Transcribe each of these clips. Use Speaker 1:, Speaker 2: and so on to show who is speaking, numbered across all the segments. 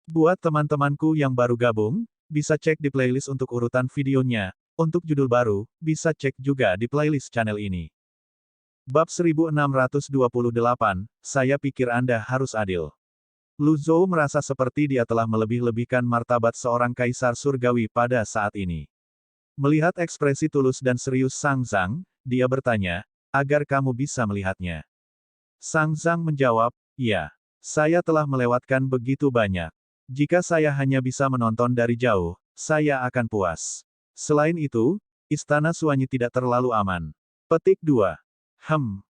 Speaker 1: Buat teman-temanku yang baru gabung, bisa cek di playlist untuk urutan videonya. Untuk judul baru, bisa cek juga di playlist channel ini. Bab 1628, saya pikir Anda harus adil. Lu Zhou merasa seperti dia telah melebih-lebihkan martabat seorang kaisar surgawi pada saat ini. Melihat ekspresi tulus dan serius Sang Zhang, dia bertanya, agar kamu bisa melihatnya. Sang Zhang menjawab, ya. Saya telah melewatkan begitu banyak. Jika saya hanya bisa menonton dari jauh, saya akan puas. Selain itu, Istana Suanyi tidak terlalu aman. Petik 2.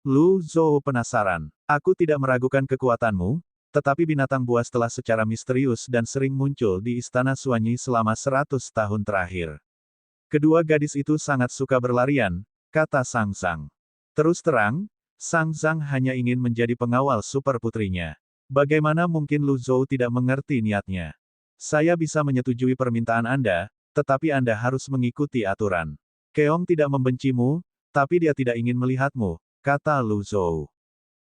Speaker 1: Lu Zhou penasaran. Aku tidak meragukan kekuatanmu, tetapi binatang buas telah secara misterius dan sering muncul di Istana Suanyi selama 100 tahun terakhir. Kedua gadis itu sangat suka berlarian, kata Sang Zhang. Terus terang, Sang Zhang hanya ingin menjadi pengawal super putrinya. Bagaimana mungkin Lu Zhou tidak mengerti niatnya? Saya bisa menyetujui permintaan Anda, tetapi Anda harus mengikuti aturan. Keong tidak membencimu, tapi dia tidak ingin melihatmu, kata Lu Zhou.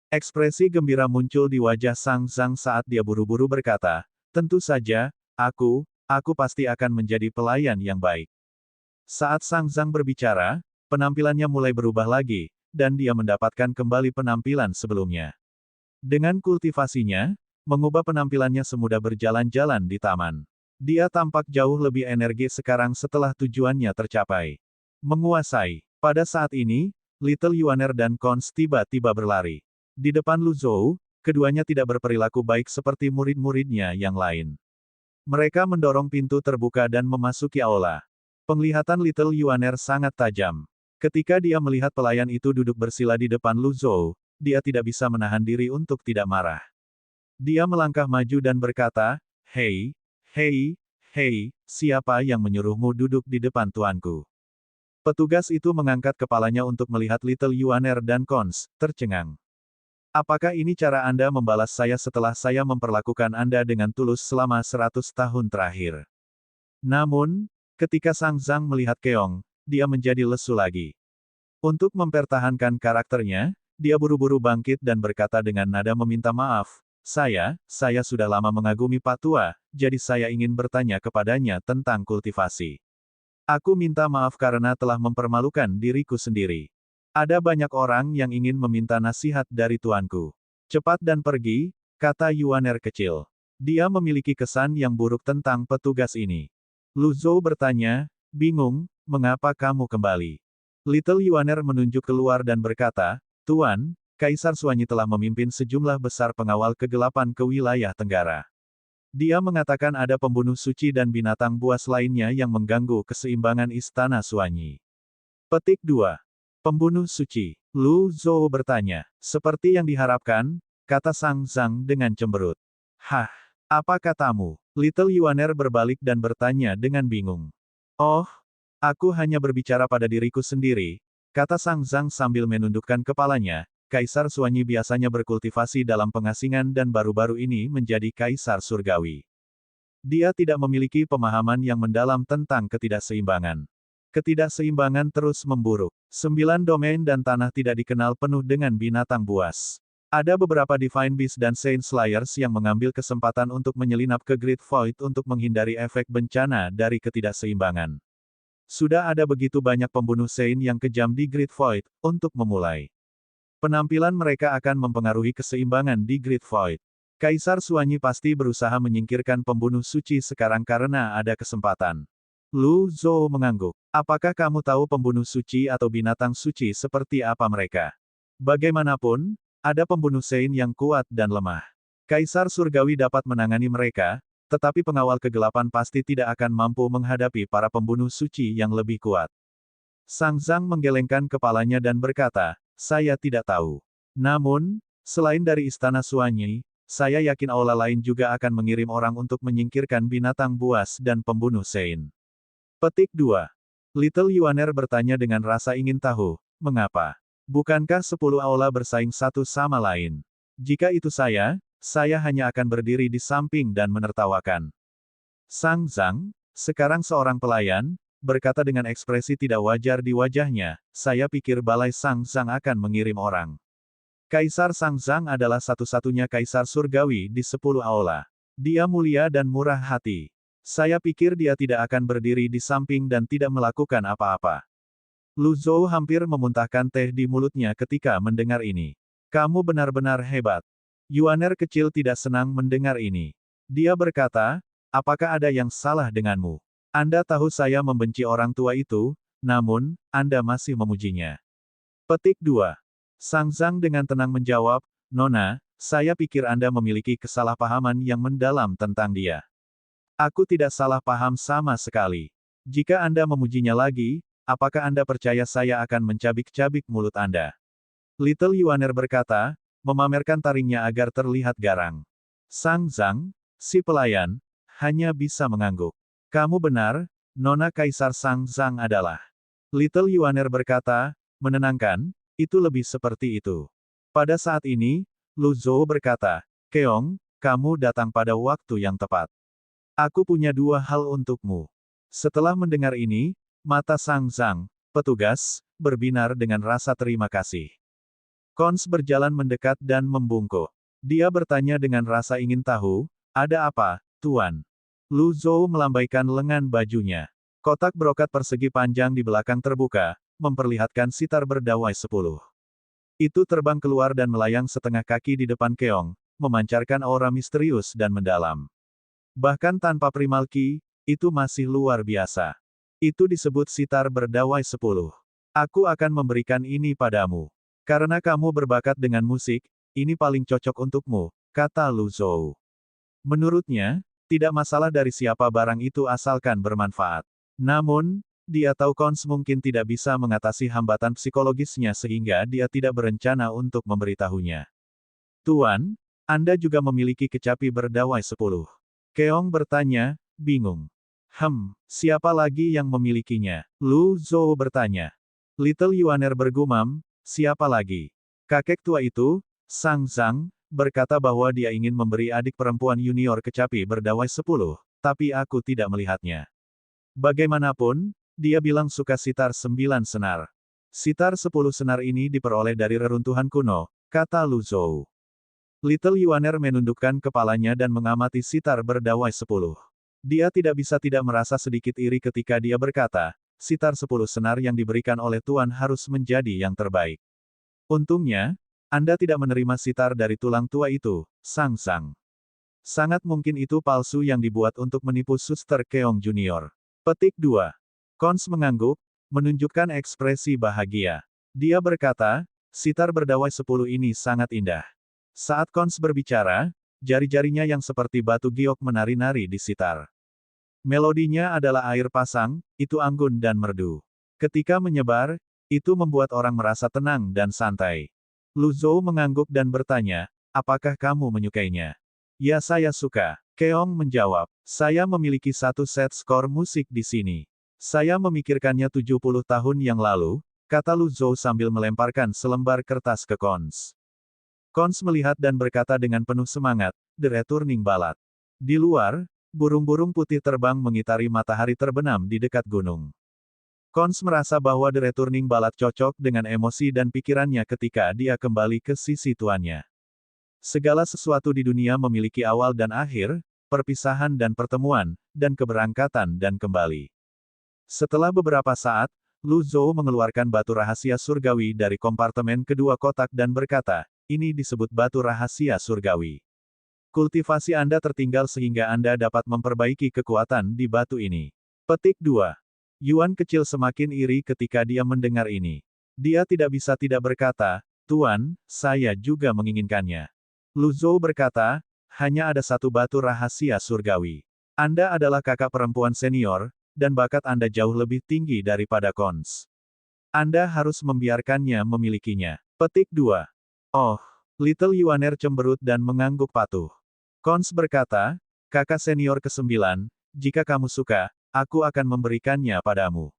Speaker 1: Ekspresi gembira muncul di wajah Sang Zhang saat dia buru-buru berkata, tentu saja, aku pasti akan menjadi pelayan yang baik. Saat Sang Zhang berbicara, penampilannya mulai berubah lagi, dan dia mendapatkan kembali penampilan sebelumnya. Dengan kultivasinya, mengubah penampilannya semudah berjalan-jalan di taman. Dia tampak jauh lebih energi sekarang setelah tujuannya tercapai. Menguasai. Pada saat ini, Little Yuaner dan Cons tiba-tiba berlari. Di depan Lu Zhou, keduanya tidak berperilaku baik seperti murid-muridnya yang lain. Mereka mendorong pintu terbuka dan memasuki aula. Penglihatan Little Yuaner sangat tajam. Ketika dia melihat pelayan itu duduk bersila di depan Lu Zhou, dia tidak bisa menahan diri untuk tidak marah. Dia melangkah maju dan berkata, hei, siapa yang menyuruhmu duduk di depan tuanku? Petugas itu mengangkat kepalanya untuk melihat Little Yuaner dan Cons, tercengang. Apakah ini cara Anda membalas saya setelah saya memperlakukan Anda dengan tulus selama 100 tahun terakhir? Namun, ketika Sang Zhang melihat Keong, dia menjadi lesu lagi. Untuk mempertahankan karakternya, dia buru-buru bangkit dan berkata dengan nada meminta maaf, saya sudah lama mengagumi Pak Tua, jadi saya ingin bertanya kepadanya tentang kultivasi. Aku minta maaf karena telah mempermalukan diriku sendiri. Ada banyak orang yang ingin meminta nasihat dari tuanku. Cepat dan pergi, kata Yuaner kecil. Dia memiliki kesan yang buruk tentang petugas ini. Lu Zhou bertanya, bingung, mengapa kamu kembali? Little Yuaner menunjuk keluar dan berkata, Tuan, Kaisar Suanyi telah memimpin sejumlah besar pengawal kegelapan ke wilayah Tenggara. Dia mengatakan ada pembunuh suci dan binatang buas lainnya yang mengganggu keseimbangan Istana Suanyi. Petik 2. Pembunuh suci. Lu Zhou bertanya. Seperti yang diharapkan, kata Sang Zhang dengan cemberut. Hah, apa katamu? Little Yuaner berbalik dan bertanya dengan bingung. Oh, aku hanya berbicara pada diriku sendiri, kata Sang Zhang sambil menundukkan kepalanya. Kaisar Suanyi biasanya berkultivasi dalam pengasingan dan baru-baru ini menjadi kaisar surgawi. Dia tidak memiliki pemahaman yang mendalam tentang ketidakseimbangan. Ketidakseimbangan terus memburuk. 9 domain dan tanah tidak dikenal penuh dengan binatang buas. Ada beberapa Divine Beast dan Saint Slayers yang mengambil kesempatan untuk menyelinap ke Great Void untuk menghindari efek bencana dari ketidakseimbangan. Sudah ada begitu banyak pembunuh Saint yang kejam di Great Void, untuk memulai. Penampilan mereka akan mempengaruhi keseimbangan di Great Void. Kaisar Suanyi pasti berusaha menyingkirkan pembunuh suci sekarang karena ada kesempatan. Lu Zhou mengangguk. Apakah kamu tahu pembunuh suci atau binatang suci seperti apa mereka? Bagaimanapun, ada pembunuh Saint yang kuat dan lemah. Kaisar Surgawi dapat menangani mereka, tetapi pengawal kegelapan pasti tidak akan mampu menghadapi para pembunuh suci yang lebih kuat. Sang Zhang menggelengkan kepalanya dan berkata, saya tidak tahu. Namun, selain dari Istana Suanyi, saya yakin aula lain juga akan mengirim orang untuk menyingkirkan binatang buas dan pembunuh Saint. Petik 2. Little Yuaner bertanya dengan rasa ingin tahu, mengapa? Bukankah 10 aula bersaing satu sama lain? Jika itu saya hanya akan berdiri di samping dan menertawakan. Sang Zhang, sekarang seorang pelayan, berkata dengan ekspresi tidak wajar di wajahnya, saya pikir balai Sang Zhang akan mengirim orang. Kaisar Sang Zhang adalah satu-satunya kaisar surgawi di 10 aula. Dia mulia dan murah hati. Saya pikir dia tidak akan berdiri di samping dan tidak melakukan apa-apa. Lu Zhou hampir memuntahkan teh di mulutnya ketika mendengar ini. Kamu benar-benar hebat. Yuaner kecil tidak senang mendengar ini. Dia berkata, apakah ada yang salah denganmu? Anda tahu saya membenci orang tua itu, namun, Anda masih memujinya. Petik 2. Sang Zhang dengan tenang menjawab, Nona, saya pikir Anda memiliki kesalahpahaman yang mendalam tentang dia. Aku tidak salah paham sama sekali. Jika Anda memujinya lagi, apakah Anda percaya saya akan mencabik-cabik mulut Anda? Little Yuaner berkata, memamerkan taringnya agar terlihat garang. Sang Zhang, si pelayan, hanya bisa mengangguk. Kamu benar, Nona Kaisar Sang Zhang adalah. Little Yuaner berkata, menenangkan, itu lebih seperti itu. Pada saat ini, Lu Zhou berkata, Keong, kamu datang pada waktu yang tepat. Aku punya dua hal untukmu. Setelah mendengar ini, mata Sang Zhang, petugas, berbinar dengan rasa terima kasih. Cons berjalan mendekat dan membungkuk. Dia bertanya dengan rasa ingin tahu, ada apa, Tuan? Lu Zhou melambaikan lengan bajunya. Kotak brokat persegi panjang di belakang terbuka, memperlihatkan sitar berdawai 10. Itu terbang keluar dan melayang setengah kaki di depan Keong, memancarkan aura misterius dan mendalam. Bahkan tanpa primal ki, itu masih luar biasa. Itu disebut sitar berdawai 10. Aku akan memberikan ini padamu. Karena kamu berbakat dengan musik, ini paling cocok untukmu, kata Lu Zhou. Menurutnya, tidak masalah dari siapa barang itu asalkan bermanfaat. Namun, dia tahu Cons mungkin tidak bisa mengatasi hambatan psikologisnya sehingga dia tidak berencana untuk memberitahunya. Tuan, Anda juga memiliki kecapi berdawai 10. Keong bertanya, bingung. Siapa lagi yang memilikinya? Lu Zhou bertanya. Little Yuaner bergumam, siapa lagi? Kakek tua itu, Sang Zhang, berkata bahwa dia ingin memberi adik perempuan junior kecapi berdawai 10, tapi aku tidak melihatnya. Bagaimanapun, dia bilang suka sitar 9 senar. Sitar 10 senar ini diperoleh dari reruntuhan kuno, kata Lu Zhou. Little Yuaner menundukkan kepalanya dan mengamati sitar berdawai 10. Dia tidak bisa tidak merasa sedikit iri ketika dia berkata, sitar 10 senar yang diberikan oleh Tuan harus menjadi yang terbaik. Untungnya, Anda tidak menerima sitar dari tulang tua itu, Sang Zhang. Sangat mungkin itu palsu yang dibuat untuk menipu Suster Keong Junior. Petik 2. Cons mengangguk, menunjukkan ekspresi bahagia. Dia berkata, sitar berdawai 10 ini sangat indah. Saat Cons berbicara, jari-jarinya yang seperti batu giok menari-nari di sitar. Melodinya adalah air pasang, itu anggun dan merdu. Ketika menyebar, itu membuat orang merasa tenang dan santai. Lu Zhou mengangguk dan bertanya, apakah kamu menyukainya? Ya, saya suka. Keong menjawab, saya memiliki satu set skor musik di sini. Saya memikirkannya 70 tahun yang lalu, kata Lu Zhou sambil melemparkan selembar kertas ke Cons. Cons melihat dan berkata dengan penuh semangat, The Returning Ballad. Di luar, burung-burung putih terbang mengitari matahari terbenam di dekat gunung. Cons merasa bahwa The Returning Ballad cocok dengan emosi dan pikirannya ketika dia kembali ke sisi tuannya. Segala sesuatu di dunia memiliki awal dan akhir, perpisahan dan pertemuan, dan keberangkatan dan kembali. Setelah beberapa saat, Lu Zhou mengeluarkan batu rahasia surgawi dari kompartemen kedua kotak dan berkata, ini disebut batu rahasia surgawi. Kultivasi Anda tertinggal sehingga Anda dapat memperbaiki kekuatan di batu ini. Petik 2. Yuan kecil semakin iri ketika dia mendengar ini. Dia tidak bisa tidak berkata, Tuan, saya juga menginginkannya. Lu Zhou berkata, hanya ada satu batu rahasia surgawi. Anda adalah kakak perempuan senior, dan bakat Anda jauh lebih tinggi daripada Cons. Anda harus membiarkannya memilikinya. Petik 2. Oh, Little Yuaner cemberut dan mengangguk patuh. Cons berkata, kakak senior ke-9, jika kamu suka, aku akan memberikannya padamu.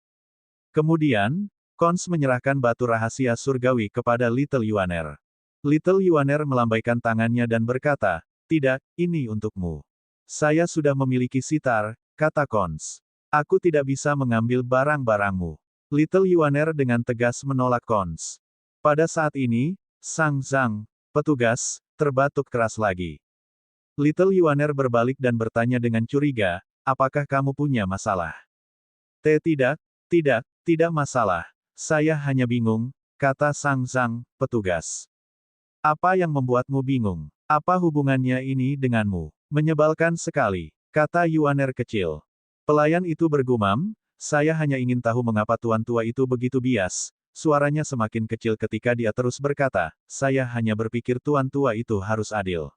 Speaker 1: Kemudian, Cons menyerahkan batu rahasia surgawi kepada Little Yuaner. Little Yuaner melambaikan tangannya dan berkata, tidak, ini untukmu. Saya sudah memiliki sitar, kata Cons. Aku tidak bisa mengambil barang-barangmu. Little Yuaner dengan tegas menolak Cons. Pada saat ini, Sang Zhang, petugas, terbatuk keras lagi. Little Yuaner berbalik dan bertanya dengan curiga, apakah kamu punya masalah? Tidak, tidak masalah. Saya hanya bingung, kata Sang Zhang, petugas. Apa yang membuatmu bingung? Apa hubungannya ini denganmu? Menyebalkan sekali, kata Yuaner kecil. Pelayan itu bergumam, saya hanya ingin tahu mengapa tuan tua itu begitu bias. Suaranya semakin kecil ketika dia terus berkata, saya hanya berpikir tuan tua itu harus adil.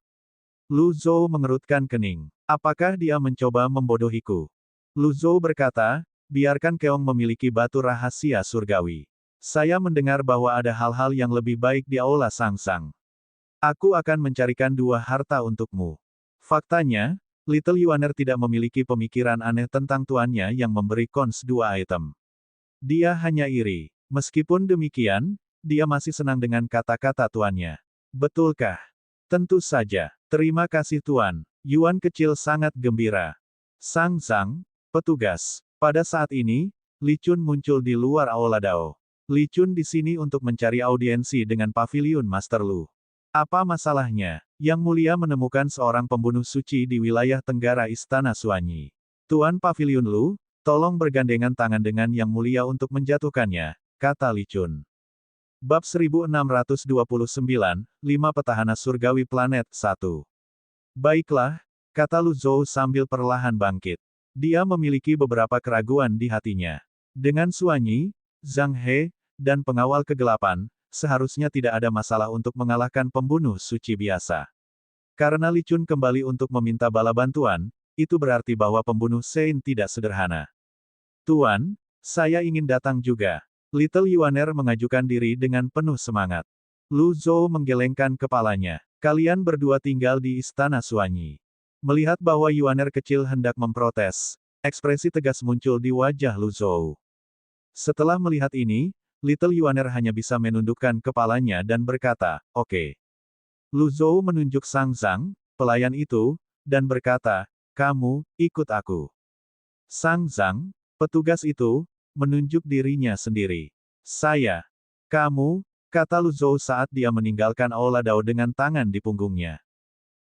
Speaker 1: Lu Zhou mengerutkan kening. Apakah dia mencoba membodohiku? Lu Zhou berkata, biarkan Keong memiliki batu rahasia surgawi. Saya mendengar bahwa ada hal-hal yang lebih baik di Aula Sang Sang. Aku akan mencarikan dua harta untukmu. Faktanya, Little Yuaner tidak memiliki pemikiran aneh tentang tuannya yang memberi Cons dua item. Dia hanya iri. Meskipun demikian, dia masih senang dengan kata-kata tuannya. Betulkah? Tentu saja. Terima kasih tuan. Yuan kecil sangat gembira. Sang Zhang, petugas. Pada saat ini, Li Chun muncul di luar Aula Dao. Li Chun di sini untuk mencari audiensi dengan Paviliun Master Lu. Apa masalahnya? Yang Mulia menemukan seorang pembunuh suci di wilayah tenggara Istana Suanyi. Tuan Paviliun Lu, tolong bergandengan tangan dengan Yang Mulia untuk menjatuhkannya, kata Li Chun. Bab 1629, 5 Petahana Surgawi Planet 1. Baiklah, kata Lu Zhou sambil perlahan bangkit. Dia memiliki beberapa keraguan di hatinya. Dengan Suanyi, Zhang He, dan pengawal kegelapan, seharusnya tidak ada masalah untuk mengalahkan pembunuh suci biasa. Karena Li Chun kembali untuk meminta bala bantuan, itu berarti bahwa pembunuh Sein tidak sederhana. Tuan, saya ingin datang juga. Little Yuaner mengajukan diri dengan penuh semangat. Lu Zhou menggelengkan kepalanya. Kalian berdua tinggal di Istana Suanyi. Melihat bahwa Yuaner kecil hendak memprotes, ekspresi tegas muncul di wajah Lu Zhou. Setelah melihat ini, Little Yuaner hanya bisa menundukkan kepalanya dan berkata, oke. Lu Zhou menunjuk Sang Zhang, pelayan itu, dan berkata, kamu, ikut aku. Sang Zhang, petugas itu, menunjuk dirinya sendiri. Saya. Kamu, kata Lu Zhou saat dia meninggalkan Aula Dao dengan tangan di punggungnya.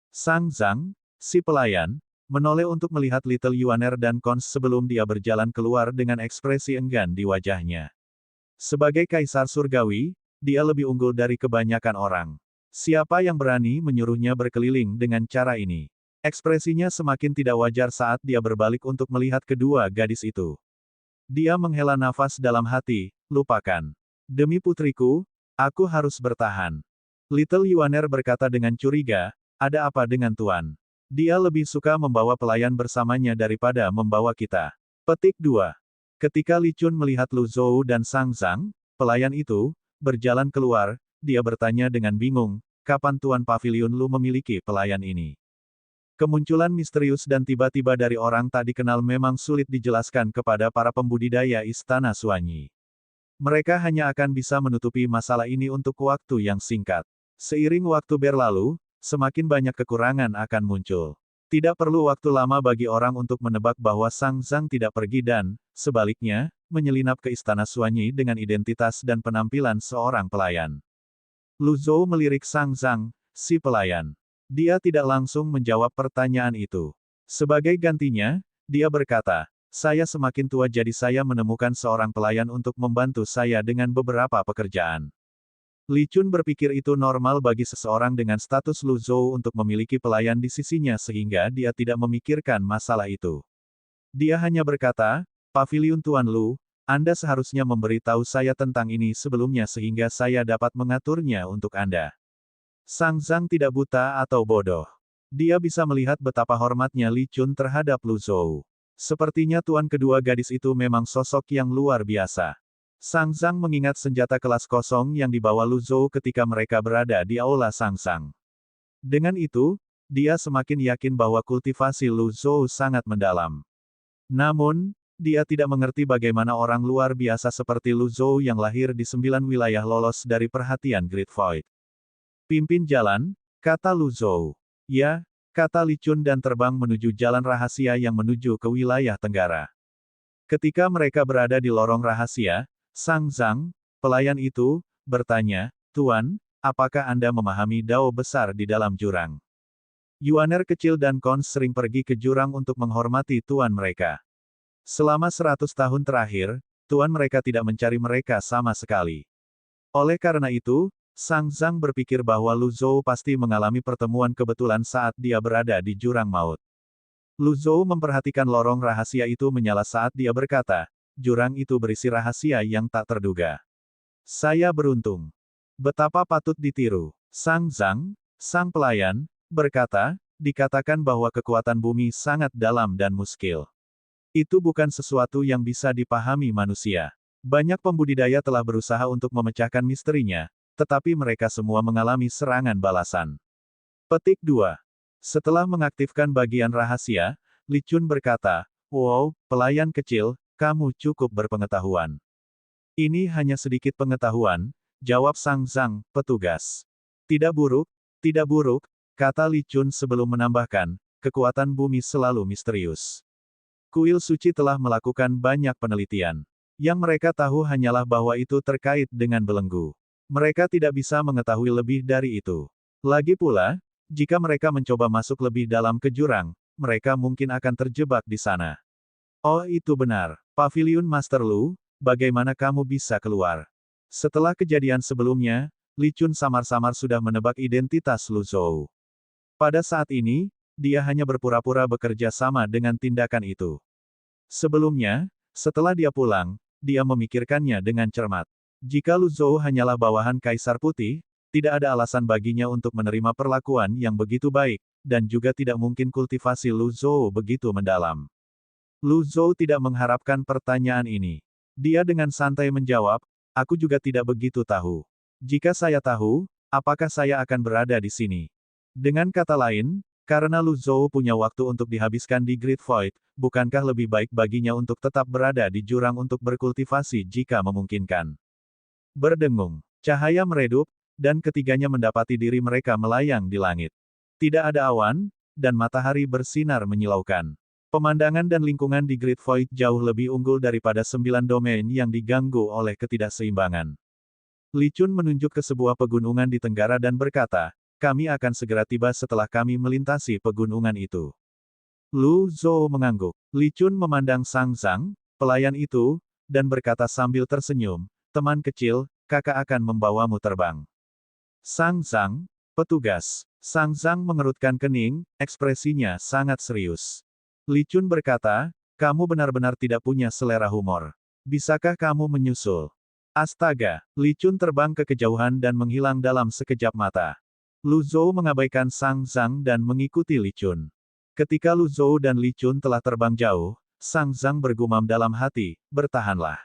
Speaker 1: Sang Zhang, si pelayan, menoleh untuk melihat Little Yuaner dan Cons sebelum dia berjalan keluar dengan ekspresi enggan di wajahnya. Sebagai Kaisar Surgawi, dia lebih unggul dari kebanyakan orang. Siapa yang berani menyuruhnya berkeliling dengan cara ini? Ekspresinya semakin tidak wajar saat dia berbalik untuk melihat kedua gadis itu. Dia menghela nafas dalam hati, lupakan. Demi putriku, aku harus bertahan. Little Yuaner berkata dengan curiga, ada apa dengan tuan? Dia lebih suka membawa pelayan bersamanya daripada membawa kita. Petik 2. Ketika Li Chun melihat Lu Zhou dan Sang Zhang, pelayan itu, berjalan keluar, dia bertanya dengan bingung, kapan Tuan Paviliun Lu memiliki pelayan ini? Kemunculan misterius dan tiba-tiba dari orang tak dikenal memang sulit dijelaskan kepada para pembudidaya Istana Suanyi. Mereka hanya akan bisa menutupi masalah ini untuk waktu yang singkat. Seiring waktu berlalu, semakin banyak kekurangan akan muncul. Tidak perlu waktu lama bagi orang untuk menebak bahwa Sang Zhang tidak pergi dan, sebaliknya, menyelinap ke Istana Suanyi dengan identitas dan penampilan seorang pelayan. Lu Zhou melirik Sang Zhang, si pelayan. Dia tidak langsung menjawab pertanyaan itu. Sebagai gantinya, dia berkata, saya semakin tua jadi saya menemukan seorang pelayan untuk membantu saya dengan beberapa pekerjaan. Li Chun berpikir itu normal bagi seseorang dengan status Lu Zhou untuk memiliki pelayan di sisinya sehingga dia tidak memikirkan masalah itu. Dia hanya berkata, Paviliun Tuan Lu, Anda seharusnya memberitahu saya tentang ini sebelumnya sehingga saya dapat mengaturnya untuk Anda. Sang Zhang tidak buta atau bodoh. Dia bisa melihat betapa hormatnya Li Chun terhadap Lu Zhou. Sepertinya tuan kedua gadis itu memang sosok yang luar biasa. Sang Zhang mengingat senjata kelas kosong yang dibawa Lu Zhou ketika mereka berada di Aula Sang Sang. Dengan itu, dia semakin yakin bahwa kultivasi Lu Zhou sangat mendalam. Namun, dia tidak mengerti bagaimana orang luar biasa seperti Lu Zhou yang lahir di 9 wilayah lolos dari perhatian Great Void. Pimpin jalan, kata Lu Zhou. Ya, kata Li Chun dan terbang menuju jalan rahasia yang menuju ke wilayah tenggara. Ketika mereka berada di lorong rahasia, Sang Zhang, pelayan itu, bertanya, Tuan, apakah Anda memahami dao besar di dalam jurang? Yuaner kecil dan Cons sering pergi ke jurang untuk menghormati tuan mereka. Selama 100 tahun terakhir, tuan mereka tidak mencari mereka sama sekali. Oleh karena itu, Sang Zhang berpikir bahwa Lu Zhou pasti mengalami pertemuan kebetulan saat dia berada di jurang maut. Lu Zhou memperhatikan lorong rahasia itu menyala saat dia berkata, jurang itu berisi rahasia yang tak terduga. Saya beruntung. Betapa patut ditiru. Sang Zhang, sang pelayan, berkata, dikatakan bahwa kekuatan bumi sangat dalam dan muskil. Itu bukan sesuatu yang bisa dipahami manusia. Banyak pembudidaya telah berusaha untuk memecahkan misterinya, tetapi mereka semua mengalami serangan balasan. Petik 2. Setelah mengaktifkan bagian rahasia, Li Chun berkata, "Wow, pelayan kecil, kamu cukup berpengetahuan." "Ini hanya sedikit pengetahuan," jawab Sang Zhang, petugas. "Tidak buruk, tidak buruk," kata Li Chun sebelum menambahkan, kekuatan bumi selalu misterius. Kuil suci telah melakukan banyak penelitian. Yang mereka tahu hanyalah bahwa itu terkait dengan belenggu. Mereka tidak bisa mengetahui lebih dari itu. Lagi pula, jika mereka mencoba masuk lebih dalam ke jurang, mereka mungkin akan terjebak di sana. Oh, itu benar. Paviliun Master Lu, bagaimana kamu bisa keluar? Setelah kejadian sebelumnya, Li Chun samar-samar sudah menebak identitas Lu Zhou. Pada saat ini, dia hanya berpura-pura bekerja sama dengan tindakan itu. Sebelumnya, setelah dia pulang, dia memikirkannya dengan cermat. Jika Lu Zhou hanyalah bawahan Kaisar Putih, tidak ada alasan baginya untuk menerima perlakuan yang begitu baik, dan juga tidak mungkin kultivasi Lu Zhou begitu mendalam. Lu Zhou tidak mengharapkan pertanyaan ini. Dia dengan santai menjawab, aku juga tidak begitu tahu. Jika saya tahu, apakah saya akan berada di sini? Dengan kata lain, karena Lu Zhou punya waktu untuk dihabiskan di Great Void, bukankah lebih baik baginya untuk tetap berada di jurang untuk berkultivasi jika memungkinkan? Berdengung, cahaya meredup, dan ketiganya mendapati diri mereka melayang di langit. Tidak ada awan, dan matahari bersinar menyilaukan. Pemandangan dan lingkungan di Great Void jauh lebih unggul daripada 9 domain yang diganggu oleh ketidakseimbangan. Li Chun menunjuk ke sebuah pegunungan di tenggara dan berkata, kami akan segera tiba setelah kami melintasi pegunungan itu. Lu Zhou mengangguk. Li Chun memandang Sang Zhang, pelayan itu, dan berkata sambil tersenyum, teman kecil, kakak akan membawamu terbang. Sang Zhang, petugas. Sang Zhang mengerutkan kening, ekspresinya sangat serius. Li Chun berkata, kamu benar-benar tidak punya selera humor. Bisakah kamu menyusul? Astaga, Li Chun terbang ke kejauhan dan menghilang dalam sekejap mata. Lu Zhou mengabaikan Sang Zhang dan mengikuti Li Chun. Ketika Lu Zhou dan Li Chun telah terbang jauh, Sang Zhang bergumam dalam hati, bertahanlah.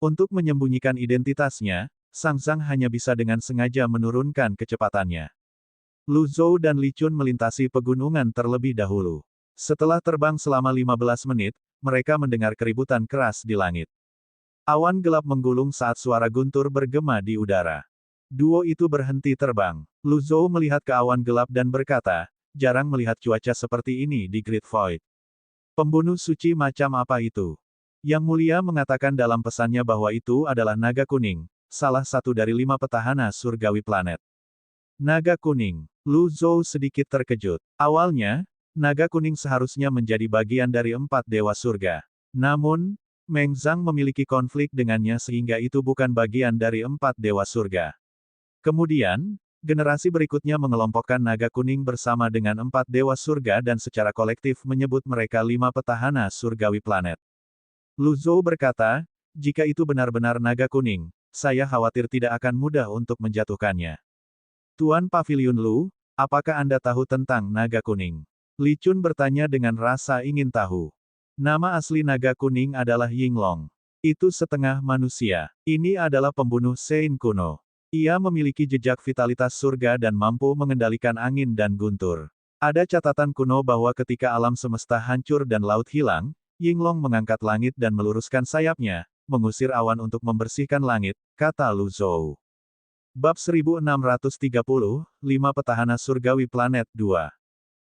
Speaker 1: Untuk menyembunyikan identitasnya, Sang Zhang hanya bisa dengan sengaja menurunkan kecepatannya. Lu Zhou dan Li Chun melintasi pegunungan terlebih dahulu. Setelah terbang selama 15 menit, mereka mendengar keributan keras di langit. Awan gelap menggulung saat suara guntur bergema di udara. Duo itu berhenti terbang. Lu Zhou melihat ke awan gelap dan berkata, jarang melihat cuaca seperti ini di Great Void. Pembunuh suci macam apa itu? Yang Mulia mengatakan dalam pesannya bahwa itu adalah naga kuning, salah satu dari 5 petahana surgawi planet. Naga kuning. Lu Zhou sedikit terkejut. Awalnya, naga kuning seharusnya menjadi bagian dari 4 dewa surga. Namun, Meng Zhang memiliki konflik dengannya sehingga itu bukan bagian dari 4 dewa surga. Kemudian, generasi berikutnya mengelompokkan naga kuning bersama dengan 4 dewa surga dan secara kolektif menyebut mereka 5 petahana surgawi planet. Lu Zhou berkata, jika itu benar-benar naga kuning, saya khawatir tidak akan mudah untuk menjatuhkannya. Tuan Paviliun Lu, apakah Anda tahu tentang naga kuning? Li Chun bertanya dengan rasa ingin tahu. Nama asli naga kuning adalah Yinglong. Itu setengah manusia. Ini adalah pembunuh Sein kuno. Ia memiliki jejak vitalitas surga dan mampu mengendalikan angin dan guntur. Ada catatan kuno bahwa ketika alam semesta hancur dan laut hilang, Yinglong mengangkat langit dan meluruskan sayapnya, mengusir awan untuk membersihkan langit, kata Lu Zhou. Bab 1630, 5 Petahana Surgawi Planet 2.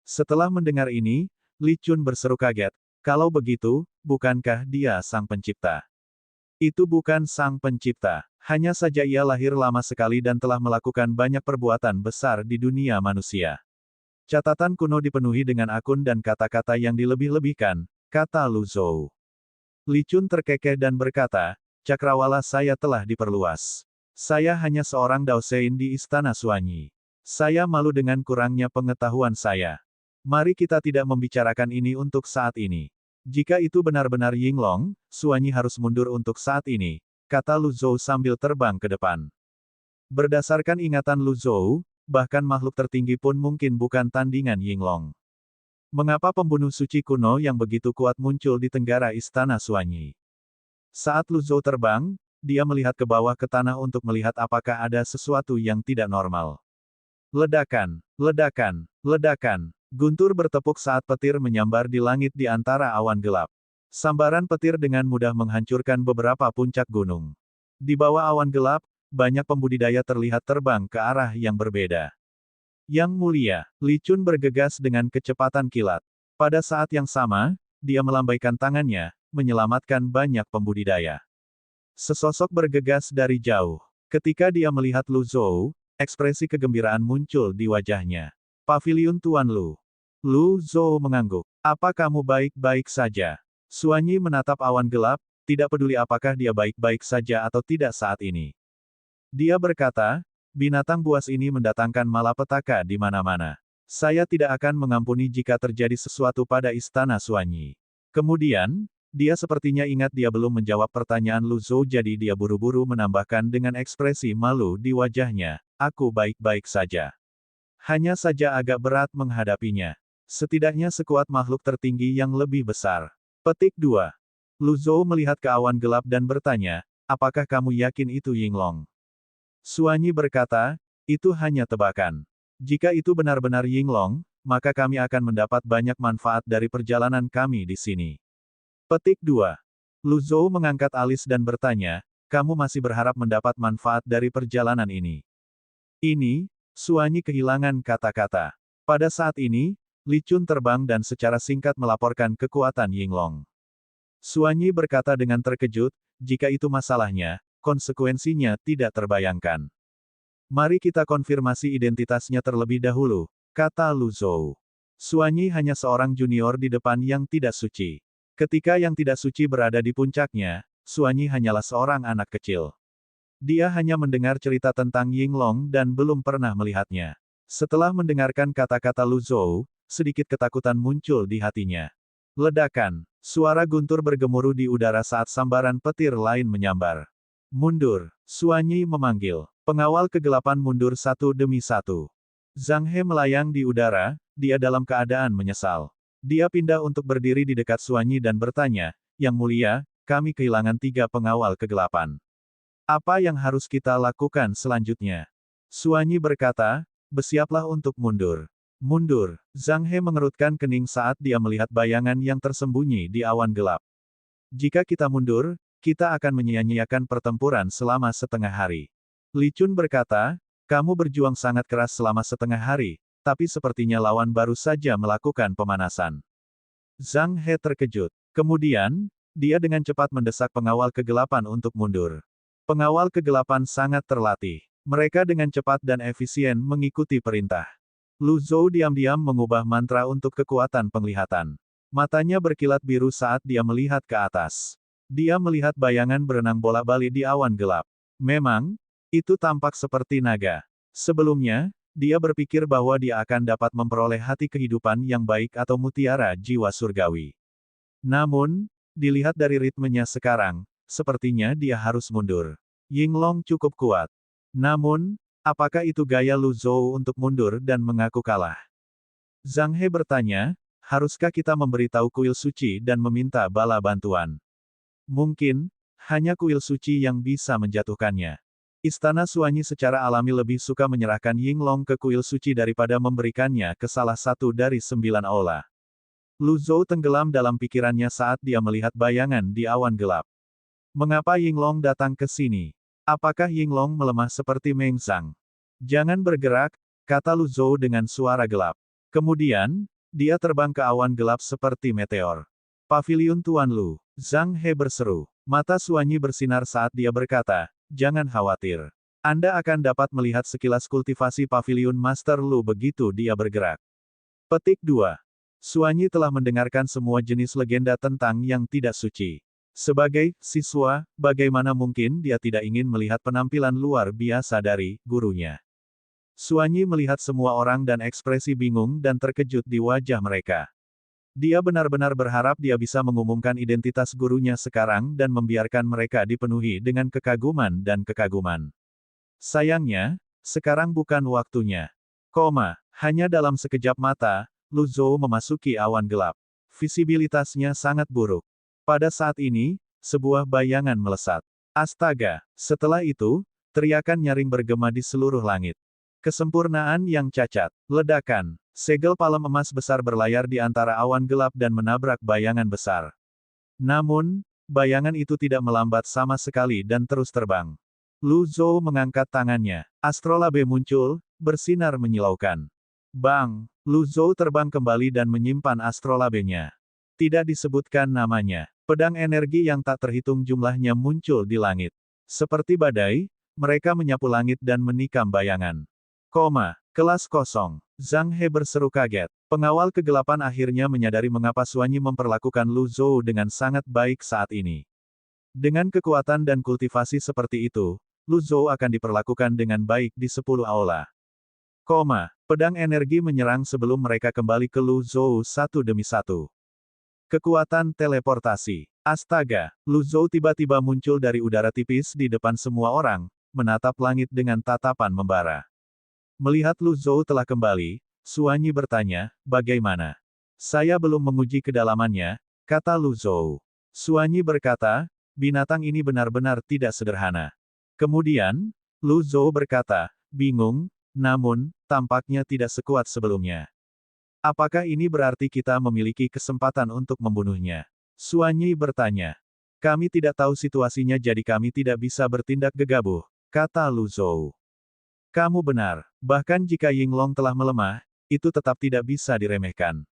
Speaker 1: Setelah mendengar ini, Li Chun berseru kaget, kalau begitu, bukankah dia sang pencipta? Itu bukan sang pencipta. Hanya saja ia lahir lama sekali dan telah melakukan banyak perbuatan besar di dunia manusia. Catatan kuno dipenuhi dengan akun dan kata-kata yang dilebih-lebihkan, kata Lu Zhou. Li Chun terkekeh dan berkata, cakrawala saya telah diperluas. Saya hanya seorang Daosein di Istana Suanyi. Saya malu dengan kurangnya pengetahuan saya. Mari kita tidak membicarakan ini untuk saat ini. Jika itu benar-benar Yinglong, Suanyi harus mundur untuk saat ini, kata Lu Zhou sambil terbang ke depan. Berdasarkan ingatan Lu Zhou, bahkan makhluk tertinggi pun mungkin bukan tandingan Yinglong. Mengapa pembunuh suci kuno yang begitu kuat muncul di tenggara Istana Suanyi? Saat Lu Zhou terbang, dia melihat ke bawah ke tanah untuk melihat apakah ada sesuatu yang tidak normal. Ledakan, ledakan, ledakan. Guntur bertepuk saat petir menyambar di langit di antara awan gelap. Sambaran petir dengan mudah menghancurkan beberapa puncak gunung. Di bawah awan gelap, banyak pembudidaya terlihat terbang ke arah yang berbeda. Yang mulia, Li Chun bergegas dengan kecepatan kilat. Pada saat yang sama, dia melambaikan tangannya, menyelamatkan banyak pembudidaya. Sesosok bergegas dari jauh. Ketika dia melihat Lu Zhou, ekspresi kegembiraan muncul di wajahnya. Paviliun Tuan Lu. Lu Zhou mengangguk. Apa kamu baik-baik saja? Suanyi menatap awan gelap, tidak peduli apakah dia baik-baik saja atau tidak saat ini. Dia berkata, binatang buas ini mendatangkan malapetaka di mana-mana. Saya tidak akan mengampuni jika terjadi sesuatu pada Istana Suanyi. Kemudian, dia sepertinya ingat dia belum menjawab pertanyaan Lu Zhou jadi dia buru-buru menambahkan dengan ekspresi malu di wajahnya, aku baik-baik saja. Hanya saja agak berat menghadapinya. Setidaknya sekuat makhluk tertinggi yang lebih besar. Petik 2. Lu Zhou melihat ke awan gelap dan bertanya, apakah kamu yakin itu Yinglong? Suanyi berkata, itu hanya tebakan. Jika itu benar-benar Yinglong, maka kami akan mendapat banyak manfaat dari perjalanan kami di sini. Petik 2. Lu Zhou mengangkat alis dan bertanya, kamu masih berharap mendapat manfaat dari perjalanan ini? Ini, Suanyi kehilangan kata-kata. Pada saat ini, Li Chun terbang dan secara singkat melaporkan kekuatan Yinglong. Suanyi berkata dengan terkejut, jika itu masalahnya, konsekuensinya tidak terbayangkan. Mari kita konfirmasi identitasnya terlebih dahulu, kata Lu Zhou. Suanyi hanya seorang junior di depan yang tidak suci. Ketika yang tidak suci berada di puncaknya, Suanyi hanyalah seorang anak kecil. Dia hanya mendengar cerita tentang Yinglong dan belum pernah melihatnya. Setelah mendengarkan kata-kata Lu Zhou, sedikit ketakutan muncul di hatinya. Ledakan, suara guntur bergemuruh di udara saat sambaran petir lain menyambar. Mundur, Suanyi memanggil. Pengawal kegelapan mundur satu demi satu. Zhang He melayang di udara, dia dalam keadaan menyesal. Dia pindah untuk berdiri di dekat Suanyi dan bertanya, Yang Mulia, kami kehilangan 3 pengawal kegelapan. Apa yang harus kita lakukan selanjutnya? Suanyi berkata, bersiaplah untuk mundur. Mundur, Zhang He mengerutkan kening saat dia melihat bayangan yang tersembunyi di awan gelap. Jika kita mundur, kita akan menyia-nyiakan pertempuran selama setengah hari. Li Chun berkata, kamu berjuang sangat keras selama setengah hari, tapi sepertinya lawan baru saja melakukan pemanasan. Zhang He terkejut. Kemudian, dia dengan cepat mendesak pengawal kegelapan untuk mundur. Pengawal kegelapan sangat terlatih. Mereka dengan cepat dan efisien mengikuti perintah. Lu Zhou diam-diam mengubah mantra untuk kekuatan penglihatan. Matanya berkilat biru saat dia melihat ke atas. Dia melihat bayangan berenang bolak-balik di awan gelap. Memang, itu tampak seperti naga. Sebelumnya, dia berpikir bahwa dia akan dapat memperoleh hati kehidupan yang baik atau mutiara jiwa surgawi. Namun, dilihat dari ritmenya sekarang, sepertinya dia harus mundur. Yinglong cukup kuat. Namun, apakah itu gaya Lu Zhou untuk mundur dan mengaku kalah? Zhang He bertanya, haruskah kita memberitahu kuil suci dan meminta bala bantuan? Mungkin, hanya kuil suci yang bisa menjatuhkannya. Istana Suanyi secara alami lebih suka menyerahkan Yinglong ke kuil suci daripada memberikannya ke salah satu dari 9 aula. Lu Zhou tenggelam dalam pikirannya saat dia melihat bayangan di awan gelap. Mengapa Yinglong datang ke sini? Apakah Yinglong melemah seperti Meng Zhang? Jangan bergerak, kata Lu Zhou dengan suara gelap. Kemudian, dia terbang ke awan gelap seperti meteor. Paviliun Tuan Lu. Zhang He berseru. Mata Suanyi bersinar saat dia berkata, jangan khawatir. Anda akan dapat melihat sekilas kultivasi Paviliun Master Lu begitu dia bergerak. Petik 2. Suanyi telah mendengarkan semua jenis legenda tentang yang tidak suci. Sebagai siswa, bagaimana mungkin dia tidak ingin melihat penampilan luar biasa dari gurunya? Suanyi melihat semua orang dan ekspresi bingung dan terkejut di wajah mereka. Dia benar-benar berharap dia bisa mengumumkan identitas gurunya sekarang dan membiarkan mereka dipenuhi dengan kekaguman dan kekaguman. Sayangnya, sekarang bukan waktunya. Hanya dalam sekejap mata, Lu Zhou memasuki awan gelap. Visibilitasnya sangat buruk. Pada saat ini, sebuah bayangan melesat. Astaga! Setelah itu, teriakan nyaring bergema di seluruh langit. Kesempurnaan yang cacat. Ledakan. Segel palem emas besar berlayar di antara awan gelap dan menabrak bayangan besar. Namun, bayangan itu tidak melambat sama sekali dan terus terbang. Lu Zhou mengangkat tangannya. Astrolabe muncul, bersinar menyilaukan. Bang! Lu Zhou terbang kembali dan menyimpan astrolabenya. Tidak disebutkan namanya. Pedang energi yang tak terhitung jumlahnya muncul di langit. Seperti badai, mereka menyapu langit dan menikam bayangan. Kelas kosong. Zhang He berseru kaget. Pengawal kegelapan akhirnya menyadari mengapa Suanyi memperlakukan Lu Zhou dengan sangat baik saat ini. Dengan kekuatan dan kultivasi seperti itu, Lu Zhou akan diperlakukan dengan baik di 10 aula. Pedang energi menyerang sebelum mereka kembali ke Lu Zhou satu demi satu. Kekuatan teleportasi. Astaga! Lu Zhou tiba-tiba muncul dari udara tipis di depan semua orang, menatap langit dengan tatapan membara. Melihat Lu Zhou telah kembali, Suanyi bertanya, bagaimana? Saya belum menguji kedalamannya, kata Lu Zhou. Suanyi berkata, binatang ini benar-benar tidak sederhana. Kemudian, Lu Zhou berkata, bingung, namun, tampaknya tidak sekuat sebelumnya. Apakah ini berarti kita memiliki kesempatan untuk membunuhnya? Suanyi bertanya. Kami tidak tahu situasinya jadi kami tidak bisa bertindak gegabah, kata Lu Zhou. Kamu benar, bahkan jika Yinglong telah melemah, itu tetap tidak bisa diremehkan.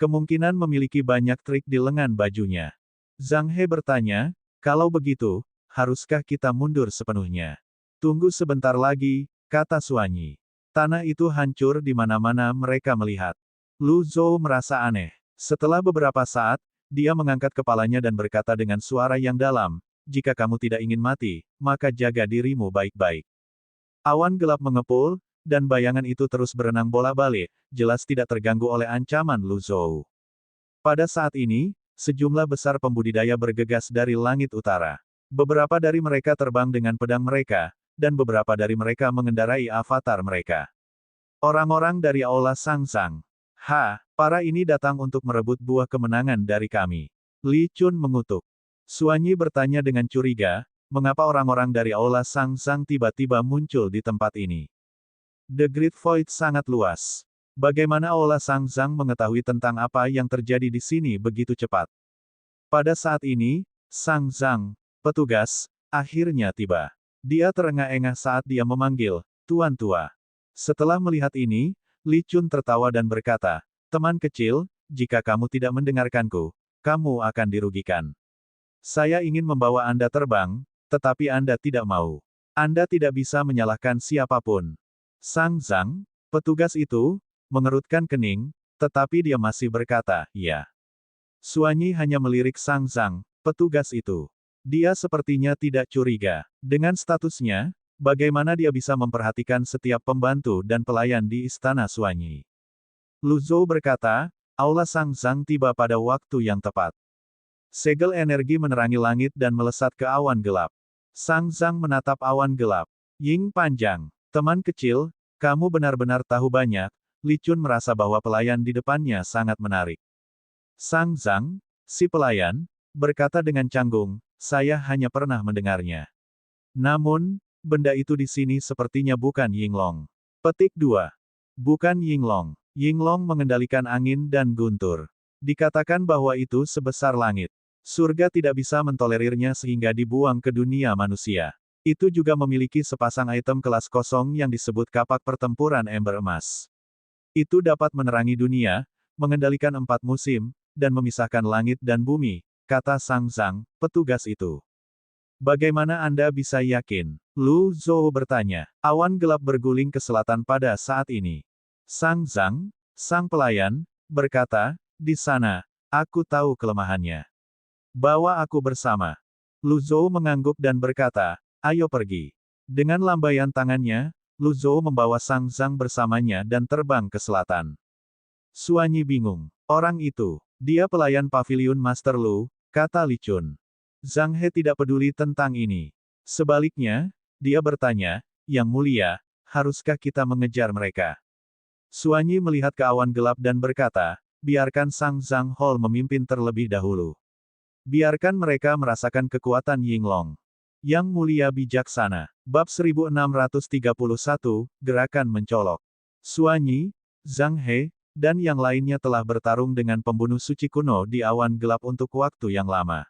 Speaker 1: Kemungkinan memiliki banyak trik di lengan bajunya. Zhang He bertanya, kalau begitu, haruskah kita mundur sepenuhnya? Tunggu sebentar lagi, kata Suanyi. Tanah itu hancur di mana-mana mereka melihat. Lu Zhou merasa aneh. Setelah beberapa saat, dia mengangkat kepalanya dan berkata dengan suara yang dalam, jika kamu tidak ingin mati, maka jaga dirimu baik-baik. Awan gelap mengepul, dan bayangan itu terus berenang bolak-balik, jelas tidak terganggu oleh ancaman Lu Zhou. Pada saat ini, sejumlah besar pembudidaya bergegas dari langit utara. Beberapa dari mereka terbang dengan pedang mereka, dan beberapa dari mereka mengendarai avatar mereka. Orang-orang dari Aula Sang-Sang. Para ini datang untuk merebut buah kemenangan dari kami. Li Chun mengutuk. Suanyi bertanya dengan curiga, mengapa orang-orang dari Aula Sang-Sang tiba-tiba muncul di tempat ini? The Great Void sangat luas. Bagaimana Aula Sang-Sang mengetahui tentang apa yang terjadi di sini begitu cepat? Pada saat ini, Sang-Sang, petugas, akhirnya tiba. Dia terengah-engah saat dia memanggil, Tuan Tua. Setelah melihat ini, Li Chun tertawa dan berkata, teman kecil, jika kamu tidak mendengarkanku, kamu akan dirugikan. Saya ingin membawa Anda terbang, tetapi Anda tidak mau. Anda tidak bisa menyalahkan siapapun. Sang-Sang, petugas itu, mengerutkan kening, tetapi dia masih berkata, ya. Suanyi hanya melirik Sang-Sang, petugas itu. Dia sepertinya tidak curiga. Dengan statusnya, bagaimana dia bisa memperhatikan setiap pembantu dan pelayan di istana Suanyi? Lu Zhou berkata, Aula Sang-Sang tiba pada waktu yang tepat. Segel energi menerangi langit dan melesat ke awan gelap. Sang-Sang menatap awan gelap. Ying panjang. Teman kecil, kamu benar-benar tahu banyak. Li Chun merasa bahwa pelayan di depannya sangat menarik. Sang-Sang, si pelayan, berkata dengan canggung, saya hanya pernah mendengarnya. Namun, benda itu di sini sepertinya bukan Yinglong. Petik 2. Bukan Yinglong. Yinglong mengendalikan angin dan guntur. Dikatakan bahwa itu sebesar langit. Surga tidak bisa mentolerirnya sehingga dibuang ke dunia manusia. Itu juga memiliki sepasang item kelas kosong yang disebut kapak pertempuran ember emas. Itu dapat menerangi dunia, mengendalikan 4 musim, dan memisahkan langit dan bumi, kata Sang-Sang, petugas itu. Bagaimana Anda bisa yakin? Lu Zhou bertanya. Awan gelap berguling ke selatan pada saat ini. Sang-Sang, Sang pelayan berkata, "Di sana, aku tahu kelemahannya. Bawa aku bersama." Lu Zhou mengangguk dan berkata, "Ayo pergi." Dengan lambaian tangannya, Lu Zhou membawa Sang Zhang bersamanya dan terbang ke selatan. Suanyi bingung. Orang itu, dia pelayan paviliun Master Lu, kata Li Chun. Zhang He tidak peduli tentang ini. Sebaliknya, dia bertanya, "Yang mulia, haruskah kita mengejar mereka?" Suanyi melihat ke awan gelap dan berkata, "Biarkan Sang Zhang Hall memimpin terlebih dahulu. Biarkan mereka merasakan kekuatan Yinglong. Yang mulia bijaksana." Bab 1631, Gerakan Mencolok. Suanyi, Zhang He, dan yang lainnya telah bertarung dengan pembunuh suci kuno di awan gelap untuk waktu yang lama.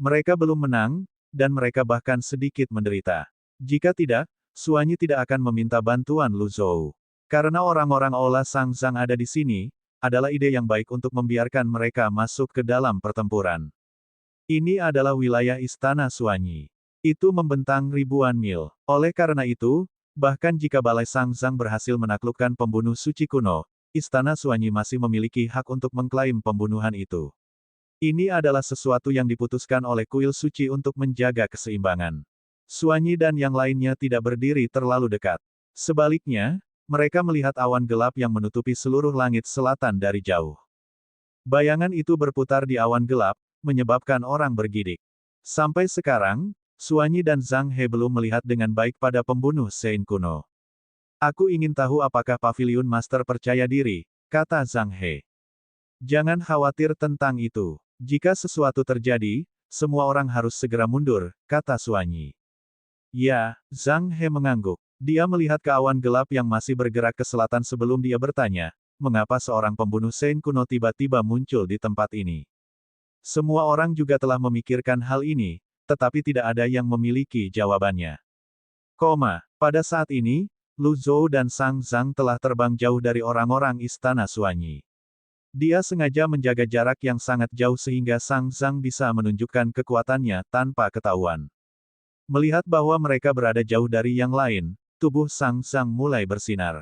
Speaker 1: Mereka belum menang, dan mereka bahkan sedikit menderita. Jika tidak, Suanyi tidak akan meminta bantuan Lu Zhou. Karena orang-orang Aula Sang Zhang ada di sini, adalah ide yang baik untuk membiarkan mereka masuk ke dalam pertempuran. Ini adalah wilayah istana Suanyi. Itu membentang ribuan mil. Oleh karena itu, bahkan jika Balai Sang Zhang berhasil menaklukkan pembunuh suci kuno, istana Suanyi masih memiliki hak untuk mengklaim pembunuhan itu. Ini adalah sesuatu yang diputuskan oleh kuil suci untuk menjaga keseimbangan. Suanyi dan yang lainnya tidak berdiri terlalu dekat. Sebaliknya, mereka melihat awan gelap yang menutupi seluruh langit selatan dari jauh. Bayangan itu berputar di awan gelap, menyebabkan orang bergidik. Sampai sekarang, Suanyi dan Zhang He belum melihat dengan baik pada pembunuh Sein kuno. "Aku ingin tahu apakah Paviliun Master percaya diri," kata Zhang He. "Jangan khawatir tentang itu. Jika sesuatu terjadi, semua orang harus segera mundur," kata Suanyi. "Ya," Zhang He mengangguk. Dia melihat ke awan gelap yang masih bergerak ke selatan sebelum dia bertanya, "Mengapa seorang pembunuh Sein kuno tiba-tiba muncul di tempat ini?" Semua orang juga telah memikirkan hal ini, tetapi tidak ada yang memiliki jawabannya. Pada saat ini, Lu Zhou dan Sang Zhang telah terbang jauh dari orang-orang istana Suanyi. Dia sengaja menjaga jarak yang sangat jauh sehingga Sang Zhang bisa menunjukkan kekuatannya tanpa ketahuan. Melihat bahwa mereka berada jauh dari yang lain, tubuh Sang Zhang mulai bersinar.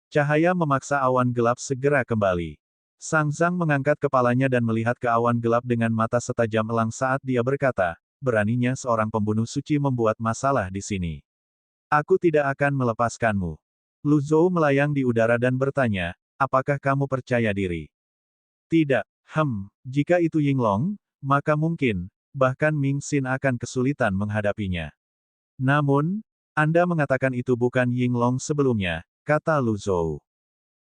Speaker 1: Cahaya memaksa awan gelap segera kembali. Sang Zhang mengangkat kepalanya dan melihat ke awan gelap dengan mata setajam elang saat dia berkata, "Beraninya seorang pembunuh suci membuat masalah di sini. Aku tidak akan melepaskanmu." Lu Zhou melayang di udara dan bertanya, "Apakah kamu percaya diri?" "Tidak. Jika itu Yinglong, maka mungkin, bahkan Ming Xin akan kesulitan menghadapinya." "Namun, Anda mengatakan itu bukan Yinglong sebelumnya," kata Lu Zhou.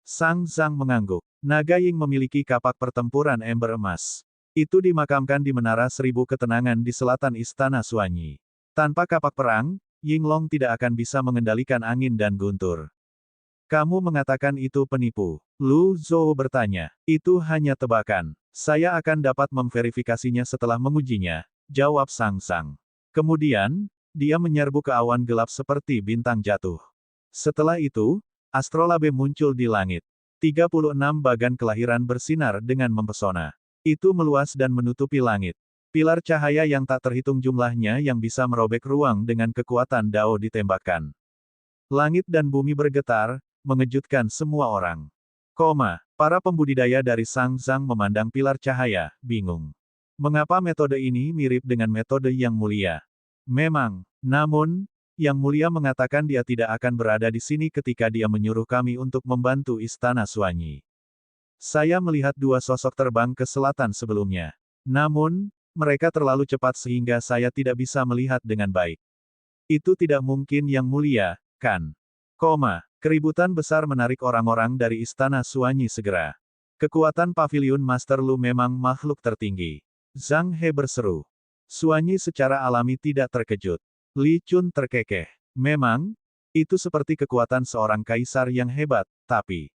Speaker 1: Sang Zhang mengangguk. Naga Ying memiliki kapak pertempuran ember emas. Itu dimakamkan di Menara Seribu Ketenangan di selatan Istana Suanyi. Tanpa kapak perang, Yinglong tidak akan bisa mengendalikan angin dan guntur. "Kamu mengatakan itu penipu?" Lu Zhou bertanya. "Itu hanya tebakan. Saya akan dapat memverifikasinya setelah mengujinya," jawab Sang Zhang. Kemudian, dia menyerbu ke awan gelap seperti bintang jatuh. Setelah itu, astrolabe muncul di langit. 36 bagan kelahiran bersinar dengan mempesona. Itu meluas dan menutupi langit. Pilar cahaya yang tak terhitung jumlahnya yang bisa merobek ruang dengan kekuatan Dao ditembakkan. Langit dan bumi bergetar, mengejutkan semua orang. Para pembudidaya dari Sang Zhang memandang pilar cahaya, bingung. Mengapa metode ini mirip dengan metode Yang Mulia? Namun, Yang Mulia mengatakan dia tidak akan berada di sini ketika dia menyuruh kami untuk membantu Istana Suanyi. Saya melihat dua sosok terbang ke selatan sebelumnya. Namun, mereka terlalu cepat sehingga saya tidak bisa melihat dengan baik. Itu tidak mungkin Yang Mulia, kan? Keributan besar menarik orang-orang dari Istana Suanyi segera. Kekuatan Paviliun Master Lu memang makhluk tertinggi. Zhang He berseru. Suanyi secara alami tidak terkejut. Li Chun terkekeh. Memang, itu seperti kekuatan seorang kaisar yang hebat, tapi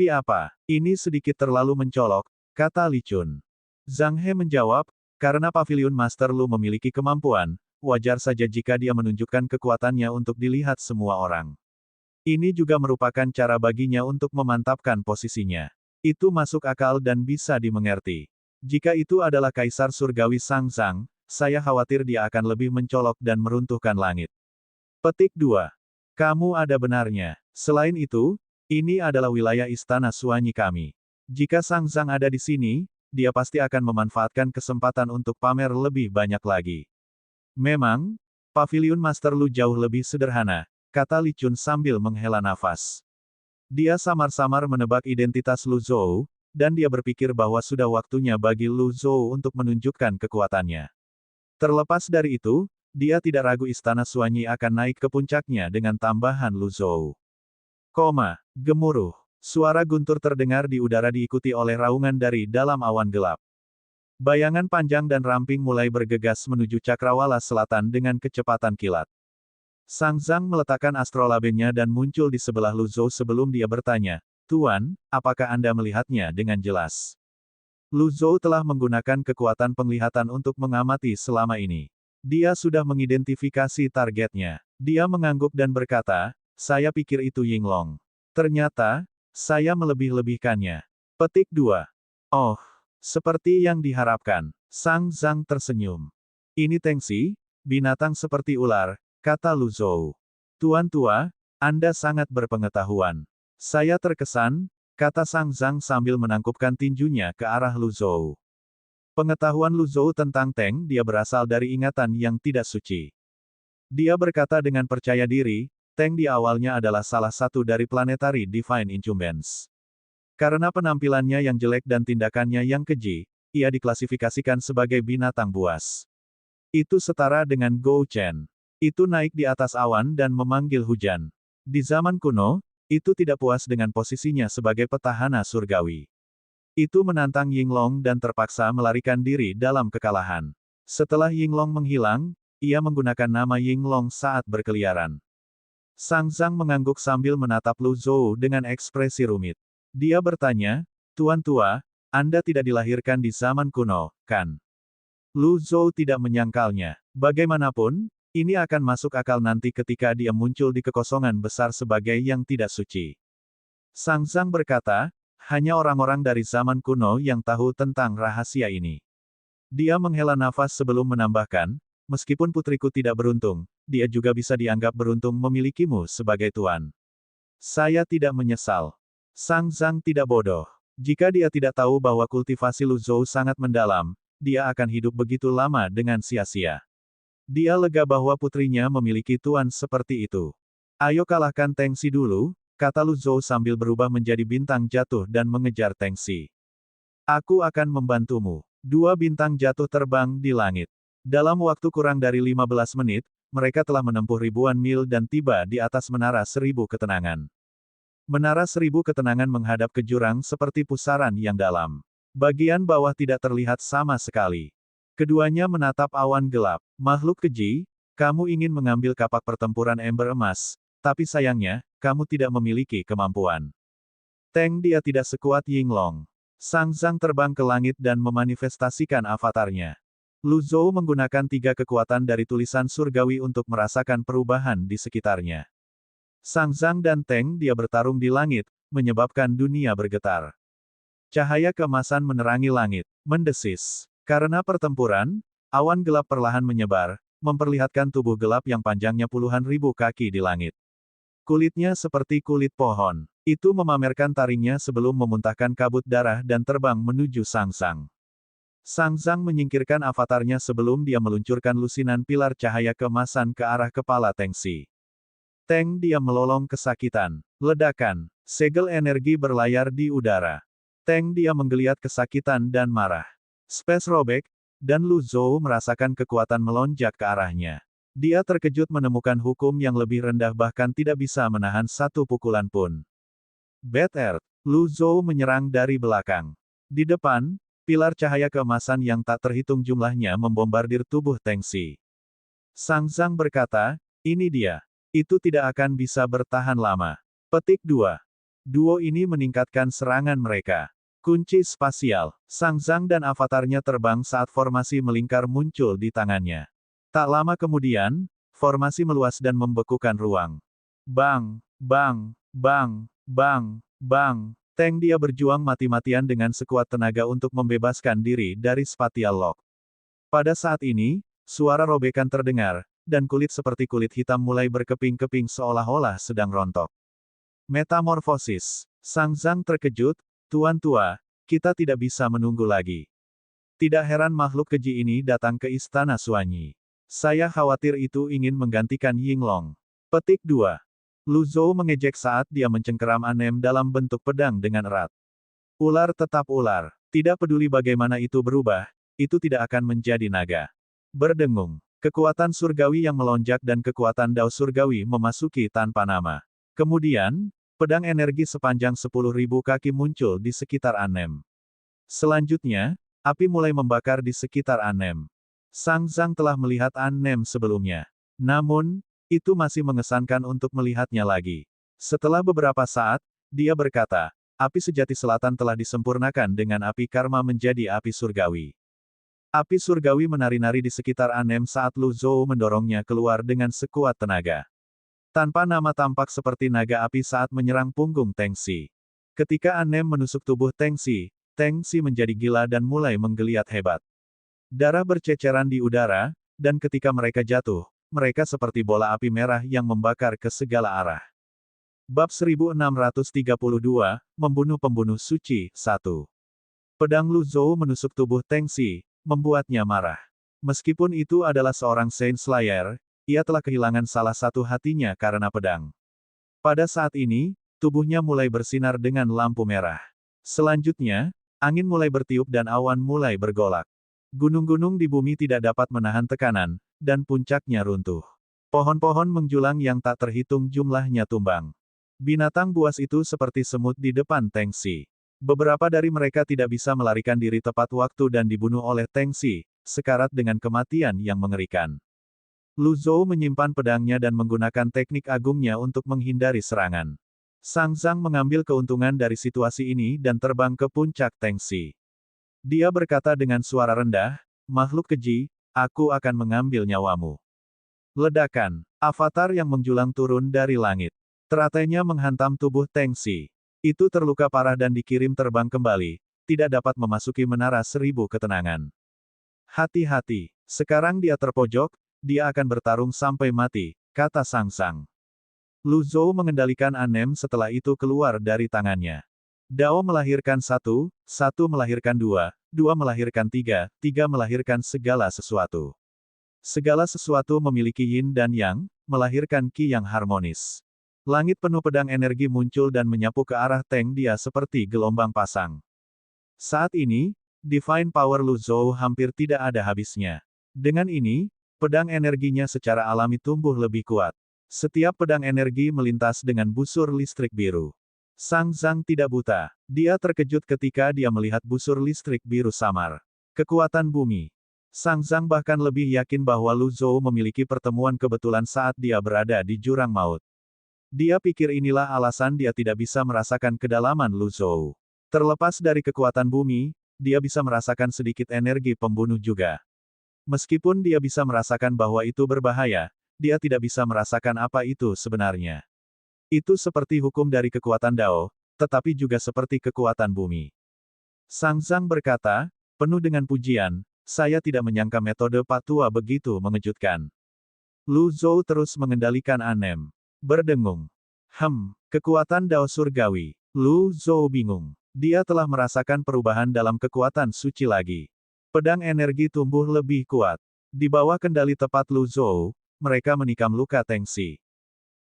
Speaker 1: apa? Ini sedikit terlalu mencolok, kata Li Chun. Zhang He menjawab, karena Paviliun Master Lu memiliki kemampuan, wajar saja jika dia menunjukkan kekuatannya untuk dilihat semua orang. Ini juga merupakan cara baginya untuk memantapkan posisinya. Itu masuk akal dan bisa dimengerti. Jika itu adalah Kaisar Surgawi Sang Zhang, saya khawatir dia akan lebih mencolok dan meruntuhkan langit. Petik 2. Kamu ada benarnya. Selain itu, Ini adalah wilayah istana Suanyi kami. Jika Sang Zhang ada di sini, dia pasti akan memanfaatkan kesempatan untuk pamer lebih banyak lagi. Memang, pavilion Master Lu jauh lebih sederhana, kata Li Chun sambil menghela nafas. Dia samar-samar menebak identitas Lu Zhou, dan dia berpikir bahwa sudah waktunya bagi Lu Zhou untuk menunjukkan kekuatannya. Terlepas dari itu, dia tidak ragu istana Suanyi akan naik ke puncaknya dengan tambahan Lu Zhou. Gemuruh. Suara guntur terdengar di udara diikuti oleh raungan dari dalam awan gelap. Bayangan panjang dan ramping mulai bergegas menuju cakrawala selatan dengan kecepatan kilat. Sang Zhang meletakkan astrolabennya dan muncul di sebelah Lu Zhou sebelum dia bertanya, "Tuan, apakah Anda melihatnya dengan jelas?" Lu Zhou telah menggunakan kekuatan penglihatan untuk mengamati selama ini. Dia sudah mengidentifikasi targetnya. Dia mengangguk dan berkata, "Saya pikir itu Yinglong. Ternyata, saya melebih-lebihkannya." Petik 2. Oh, seperti yang diharapkan. Sang Zhang tersenyum. Ini Tengsi, binatang seperti ular, kata Lu Zhou. Tuan tua, Anda sangat berpengetahuan. Saya terkesan, kata Sang Zhang sambil menangkupkan tinjunya ke arah Lu Zhou. Pengetahuan Lu Zhou tentang Teng dia berasal dari ingatan yang tidak suci. Dia berkata dengan percaya diri, Teng di awalnya adalah salah satu dari planetary divine incumbents. Karena penampilannya yang jelek dan tindakannya yang keji, ia diklasifikasikan sebagai binatang buas. Itu setara dengan Gou Chen. Itu naik di atas awan dan memanggil hujan. Di zaman kuno, itu tidak puas dengan posisinya sebagai petahana surgawi. Itu menantang Yinglong dan terpaksa melarikan diri dalam kekalahan. Setelah Yinglong menghilang, ia menggunakan nama Yinglong saat berkeliaran. Sang Zhang mengangguk sambil menatap Lu Zhou dengan ekspresi rumit. Dia bertanya, "Tuan tua, Anda tidak dilahirkan di zaman kuno, kan?" Lu Zhou tidak menyangkalnya. Bagaimanapun, ini akan masuk akal nanti ketika dia muncul di kekosongan besar sebagai yang tidak suci. Sang Zhang berkata, hanya orang-orang dari zaman kuno yang tahu tentang rahasia ini. Dia menghela nafas sebelum menambahkan, meskipun putriku tidak beruntung, dia juga bisa dianggap beruntung memilikimu sebagai tuan. Saya tidak menyesal. Sang Zhang tidak bodoh. Jika dia tidak tahu bahwa kultivasi Lu Zhou sangat mendalam, dia akan hidup begitu lama dengan sia-sia. Dia lega bahwa putrinya memiliki tuan seperti itu. Ayo kalahkan Tengsi dulu, kata Lu Zhou sambil berubah menjadi bintang jatuh dan mengejar Tengsi. Aku akan membantumu. 2 bintang jatuh terbang di langit. Dalam waktu kurang dari 15 menit, mereka telah menempuh ribuan mil dan tiba di atas Menara Seribu Ketenangan. Menara Seribu Ketenangan menghadap ke jurang seperti pusaran yang dalam. Bagian bawah tidak terlihat sama sekali. Keduanya menatap awan gelap. Makhluk keji, kamu ingin mengambil kapak pertempuran ember emas, tapi sayangnya, kamu tidak memiliki kemampuan. Teng dia tidak sekuat Yinglong. Sang Zhang terbang ke langit dan memanifestasikan avatarnya. Lu Zhou menggunakan 3 kekuatan dari tulisan surgawi untuk merasakan perubahan di sekitarnya. Sang Zhang dan Teng dia bertarung di langit, menyebabkan dunia bergetar. Cahaya keemasan menerangi langit, mendesis. Karena pertempuran, awan gelap perlahan menyebar, memperlihatkan tubuh gelap yang panjangnya puluhan ribu kaki di langit. Kulitnya seperti kulit pohon. Itu memamerkan taringnya sebelum memuntahkan kabut darah dan terbang menuju Sang Zhang. Sang Zhang menyingkirkan avatarnya sebelum dia meluncurkan lusinan pilar cahaya keemasan ke arah kepala Tengsi. Teng dia melolong kesakitan. Ledakan. Segel energi berlayar di udara. Teng dia menggeliat kesakitan dan marah. Space robek, dan Lu Zhou merasakan kekuatan melonjak ke arahnya. Dia terkejut menemukan hukum yang lebih rendah bahkan tidak bisa menahan satu pukulan pun. Bad Earth. Lu Zhou menyerang dari belakang. Di depan, pilar cahaya keemasan yang tak terhitung jumlahnya membombardir tubuh Tengsi. Sang Zhang berkata, ini dia. Itu tidak akan bisa bertahan lama. Petik 2. Duo ini meningkatkan serangan mereka. Kunci spasial. Sang Zhang dan avatarnya terbang saat formasi melingkar muncul di tangannya. Tak lama kemudian, formasi meluas dan membekukan ruang. Bang, bang, bang, bang, bang. Teng dia berjuang mati-matian dengan sekuat tenaga untuk membebaskan diri dari spatial lock. Pada saat ini, suara robekan terdengar, dan kulit seperti kulit hitam mulai berkeping-keping seolah-olah sedang rontok. Metamorfosis. Sang Zhang terkejut, Tuan Tua, kita tidak bisa menunggu lagi. Tidak heran makhluk keji ini datang ke Istana Suanyi. Saya khawatir itu ingin menggantikan Yinglong. Petik 2. Lu Zhou mengejek saat dia mencengkeram Anem dalam bentuk pedang dengan erat. Ular tetap ular. Tidak peduli bagaimana itu berubah, itu tidak akan menjadi naga. Berdengung. Kekuatan surgawi yang melonjak dan kekuatan dao surgawi memasuki tanpa nama. Kemudian, pedang energi sepanjang 10.000 kaki muncul di sekitar Anem. Selanjutnya, api mulai membakar di sekitar Anem. Sang Zhang telah melihat Anem sebelumnya. Namun, itu masih mengesankan untuk melihatnya lagi. Setelah beberapa saat, dia berkata, api sejati selatan telah disempurnakan dengan api karma menjadi api surgawi. Api surgawi menari-nari di sekitar Anem saat Lu Zhou mendorongnya keluar dengan sekuat tenaga. Tanpa nama tampak seperti naga api saat menyerang punggung Teng Xi. Ketika Anem menusuk tubuh Teng Xi menjadi gila dan mulai menggeliat hebat. Darah berceceran di udara, dan ketika mereka jatuh, mereka seperti bola api merah yang membakar ke segala arah. Bab 1632, Membunuh Pembunuh Suci, 1. Pedang Lu Zhou menusuk tubuh Teng Xi, membuatnya marah. Meskipun itu adalah seorang Saint Slayer, ia telah kehilangan salah satu hatinya karena pedang. Pada saat ini, tubuhnya mulai bersinar dengan lampu merah. Selanjutnya, angin mulai bertiup dan awan mulai bergolak. Gunung-gunung di bumi tidak dapat menahan tekanan, dan puncaknya runtuh. Pohon-pohon menjulang yang tak terhitung jumlahnya tumbang. Binatang buas itu seperti semut di depan Teng Xi. Beberapa dari mereka tidak bisa melarikan diri tepat waktu dan dibunuh oleh Teng Xi, sekarat dengan kematian yang mengerikan. Lu Zhou menyimpan pedangnya dan menggunakan teknik agungnya untuk menghindari serangan. Sang Zhang mengambil keuntungan dari situasi ini dan terbang ke puncak Teng Xi. Dia berkata dengan suara rendah, makhluk keji, aku akan mengambil nyawamu. Ledakan. Avatar yang menjulang turun dari langit. Teratainya menghantam tubuh Teng Xi. Itu terluka parah dan dikirim terbang kembali, tidak dapat memasuki menara 1000 ketenangan. Hati-hati, sekarang dia terpojok, dia akan bertarung sampai mati, kata Sang Zhang. Lu Zhou mengendalikan Anem setelah itu keluar dari tangannya. Dao melahirkan 1, 1 melahirkan 2, 2 melahirkan 3, 3 melahirkan segala sesuatu. Segala sesuatu memiliki yin dan yang, melahirkan qi yang harmonis. Langit penuh pedang energi muncul dan menyapu ke arah Teng Dia seperti gelombang pasang. Saat ini, Divine Power Lu Zhou hampir tidak ada habisnya. Dengan ini, pedang energinya secara alami tumbuh lebih kuat. Setiap pedang energi melintas dengan busur listrik biru. Sang Zhang tidak buta. Dia terkejut ketika dia melihat busur listrik biru samar. Kekuatan bumi. Sang Zhang bahkan lebih yakin bahwa Lu Zhou memiliki pertemuan kebetulan saat dia berada di jurang maut. Dia pikir inilah alasan dia tidak bisa merasakan kedalaman Lu Zhou. Terlepas dari kekuatan bumi, dia bisa merasakan sedikit energi pembunuh juga. Meskipun dia bisa merasakan bahwa itu berbahaya, dia tidak bisa merasakan apa itu sebenarnya. Itu seperti hukum dari kekuatan Dao, tetapi juga seperti kekuatan bumi. Sang Zhang berkata, penuh dengan pujian, saya tidak menyangka metode Pak Tua begitu mengejutkan. Lu Zhou terus mengendalikan Anem. Berdengung. Kekuatan Dao surgawi. Lu Zhou bingung. Dia telah merasakan perubahan dalam kekuatan suci lagi. Pedang energi tumbuh lebih kuat. Di bawah kendali tepat Lu Zhou, mereka menikam luka Teng Xi.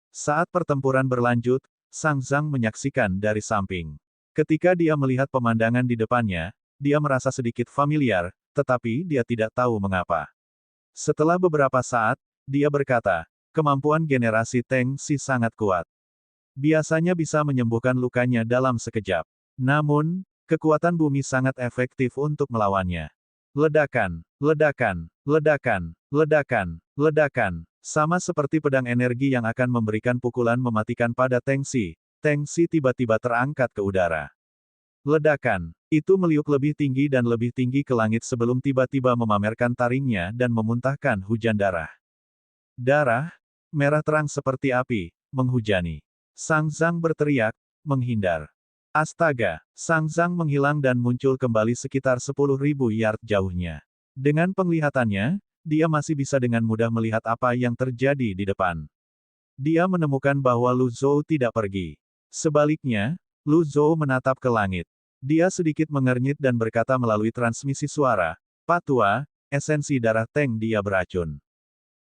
Speaker 1: Saat pertempuran berlanjut, Sang Zhang menyaksikan dari samping. Ketika dia melihat pemandangan di depannya, dia merasa sedikit familiar, tetapi dia tidak tahu mengapa. Setelah beberapa saat, dia berkata, kemampuan generasi Teng Xi sangat kuat. Biasanya bisa menyembuhkan lukanya dalam sekejap. Namun, kekuatan bumi sangat efektif untuk melawannya. Ledakan, ledakan, ledakan, ledakan, ledakan. Sama seperti pedang energi yang akan memberikan pukulan mematikan pada Teng Xi tiba-tiba terangkat ke udara. Ledakan. Itu meliuk lebih tinggi dan lebih tinggi ke langit sebelum tiba-tiba memamerkan taringnya dan memuntahkan hujan darah. Darah, merah terang seperti api, menghujani. Sang Zhang berteriak, menghindar. Astaga, Sang Zhang menghilang dan muncul kembali sekitar 10.000 yard jauhnya. Dengan penglihatannya, dia masih bisa dengan mudah melihat apa yang terjadi di depan. Dia menemukan bahwa Lu Zhou tidak pergi. Sebaliknya, Lu Zhou menatap ke langit. Dia sedikit mengernyit dan berkata melalui transmisi suara, "Pak Tua, esensi darah Teng dia beracun.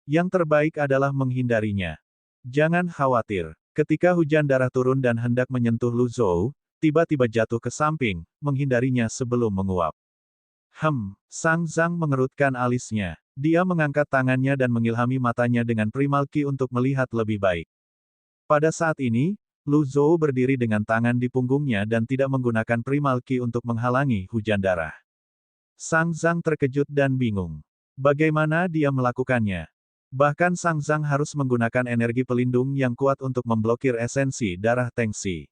Speaker 1: Yang terbaik adalah menghindarinya. Jangan khawatir." Ketika hujan darah turun dan hendak menyentuh Lu Zhou, tiba-tiba jatuh ke samping, menghindarinya sebelum menguap. Sang Zhang mengerutkan alisnya. Dia mengangkat tangannya dan mengilhami matanya dengan primal ki untuk melihat lebih baik. Pada saat ini, Lu Zhou berdiri dengan tangan di punggungnya dan tidak menggunakan primal ki untuk menghalangi hujan darah. Sang Zhang terkejut dan bingung. Bagaimana dia melakukannya? Bahkan Sang Zhang harus menggunakan energi pelindung yang kuat untuk memblokir esensi darah Tengxi.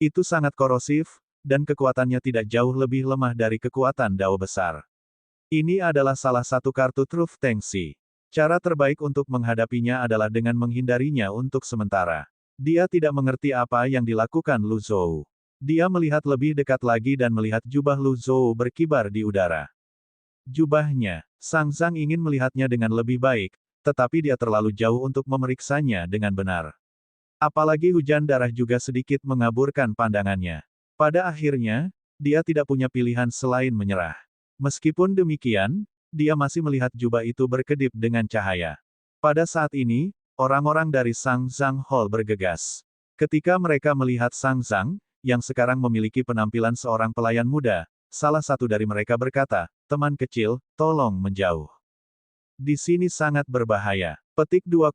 Speaker 1: Itu sangat korosif, dan kekuatannya tidak jauh lebih lemah dari kekuatan Dao besar. Ini adalah salah satu kartu Truth Tengxi. Cara terbaik untuk menghadapinya adalah dengan menghindarinya untuk sementara. Dia tidak mengerti apa yang dilakukan Lu Zhou. Dia melihat lebih dekat lagi dan melihat jubah Lu Zhou berkibar di udara. Jubahnya, Sang Zhang ingin melihatnya dengan lebih baik, tetapi dia terlalu jauh untuk memeriksanya dengan benar. Apalagi hujan darah juga sedikit mengaburkan pandangannya. Pada akhirnya, dia tidak punya pilihan selain menyerah. Meskipun demikian, dia masih melihat jubah itu berkedip dengan cahaya. Pada saat ini, orang-orang dari Sang Zhang Hall bergegas. Ketika mereka melihat Sang Zhang, yang sekarang memiliki penampilan seorang pelayan muda, salah satu dari mereka berkata, "Teman kecil, tolong menjauh. Di sini sangat berbahaya." Petik 2.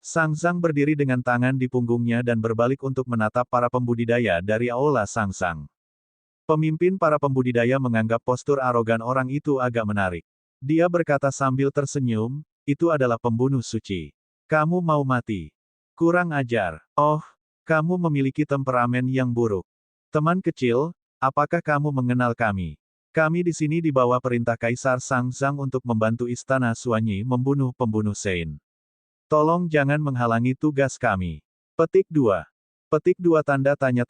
Speaker 1: Sang Zhang berdiri dengan tangan di punggungnya dan berbalik untuk menatap para pembudidaya dari Aula Sang Zhang. Pemimpin para pembudidaya menganggap postur arogan orang itu agak menarik. Dia berkata sambil tersenyum, "Itu adalah pembunuh suci. Kamu mau mati? Kurang ajar. Oh, kamu memiliki temperamen yang buruk. Teman kecil, apakah kamu mengenal kami? Kami di sini di bawah perintah Kaisar Sang Zhang untuk membantu Istana Suanyi membunuh pembunuh Sein. Tolong jangan menghalangi tugas kami." Petik 2. Petik 2 tanda tanya.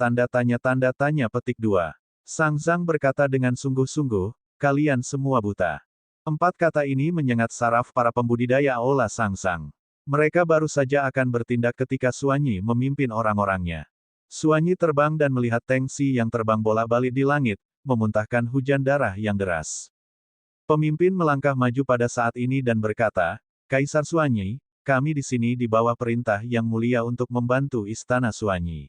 Speaker 1: Petik 2. Sang Zhang berkata dengan sungguh-sungguh, "Kalian semua buta." 4 kata ini menyengat saraf para pembudidaya Aula Sang Zhang. Mereka baru saja akan bertindak ketika Suanyi memimpin orang-orangnya. Suanyi terbang dan melihat Tengxi yang terbang bolak-balik di langit, memuntahkan hujan darah yang deras. Pemimpin melangkah maju pada saat ini dan berkata, "Kaisar Suanyi, kami di sini di bawah perintah yang mulia untuk membantu Istana Suanyi."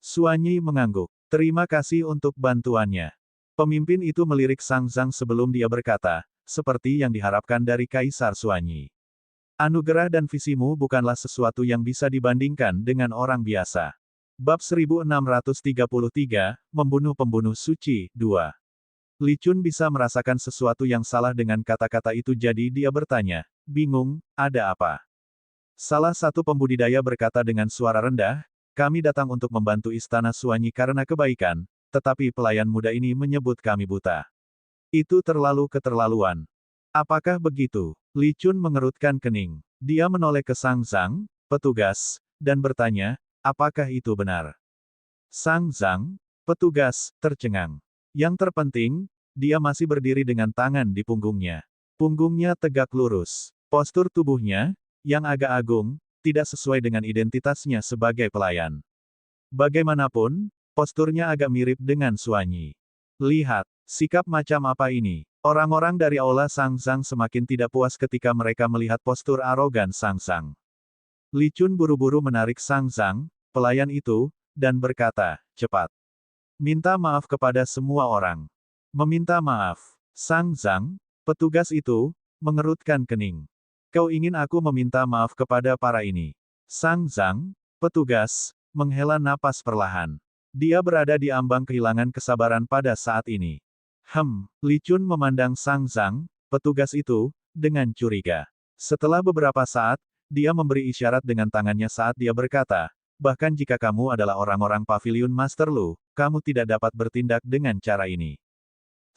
Speaker 1: Suanyi mengangguk. "Terima kasih untuk bantuannya." Pemimpin itu melirik Sang Zhang sebelum dia berkata, "Seperti yang diharapkan dari Kaisar Suanyi. Anugerah dan visimu bukanlah sesuatu yang bisa dibandingkan dengan orang biasa." Bab 1633, Membunuh Pembunuh Suci, 2. Li Chun bisa merasakan sesuatu yang salah dengan kata-kata itu jadi dia bertanya, bingung, ada apa? Salah satu pembudidaya berkata dengan suara rendah, "Kami datang untuk membantu Istana Suanyi karena kebaikan, tetapi pelayan muda ini menyebut kami buta. Itu terlalu keterlaluan." "Apakah begitu?" Li Chun mengerutkan kening. Dia menoleh ke Sang Zhang, petugas, dan bertanya, "Apakah itu benar?" Sang Zhang, petugas, tercengang. Yang terpenting, dia masih berdiri dengan tangan di punggungnya. Punggungnya tegak lurus. Postur tubuhnya, yang agak agung, tidak sesuai dengan identitasnya sebagai pelayan. Bagaimanapun, posturnya agak mirip dengan Suanyi. Lihat, sikap macam apa ini? Orang-orang dari Aula Sang Zhang semakin tidak puas ketika mereka melihat postur arogan Sang Zhang. Li Chun buru-buru menarik Sang Zhang, pelayan itu, dan berkata, "Cepat. Minta maaf kepada semua orang." Meminta maaf. Sang Zhang, petugas itu, mengerutkan kening. "Kau ingin aku meminta maaf kepada para ini?" Sang Zhang, petugas, menghela napas perlahan. Dia berada di ambang kehilangan kesabaran pada saat ini. Li Chun memandang Sang Zhang, petugas itu, dengan curiga. Setelah beberapa saat, dia memberi isyarat dengan tangannya saat dia berkata, "Bahkan jika kamu adalah orang-orang Paviliun Master Lu, kamu tidak dapat bertindak dengan cara ini."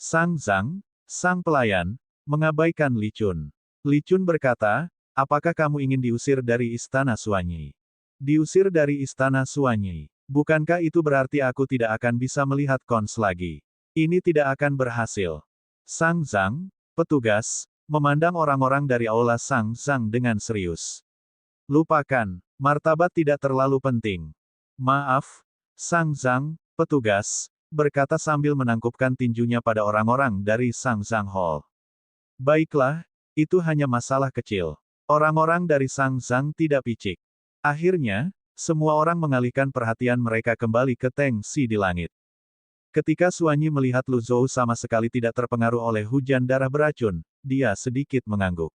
Speaker 1: Sang Zhang, sang pelayan, mengabaikan Li Chun. Li Chun berkata, "Apakah kamu ingin diusir dari Istana Suanyi?" "Diusir dari Istana Suanyi? Bukankah itu berarti aku tidak akan bisa melihat Kons lagi? Ini tidak akan berhasil." Sang Zhang, petugas, memandang orang-orang dari Aula Sang Zhang dengan serius. "Lupakan, martabat tidak terlalu penting. Maaf, Sang Zhang, petugas, berkata sambil menangkupkan tinjunya pada orang-orang dari Sang Zhang Hall. Baiklah, itu hanya masalah kecil. Orang-orang dari Sang Zhang tidak picik. Akhirnya, semua orang mengalihkan perhatian mereka kembali ke Teng Xi di langit. Ketika Suanyi melihat Lu Zhou sama sekali tidak terpengaruh oleh hujan darah beracun, dia sedikit mengangguk.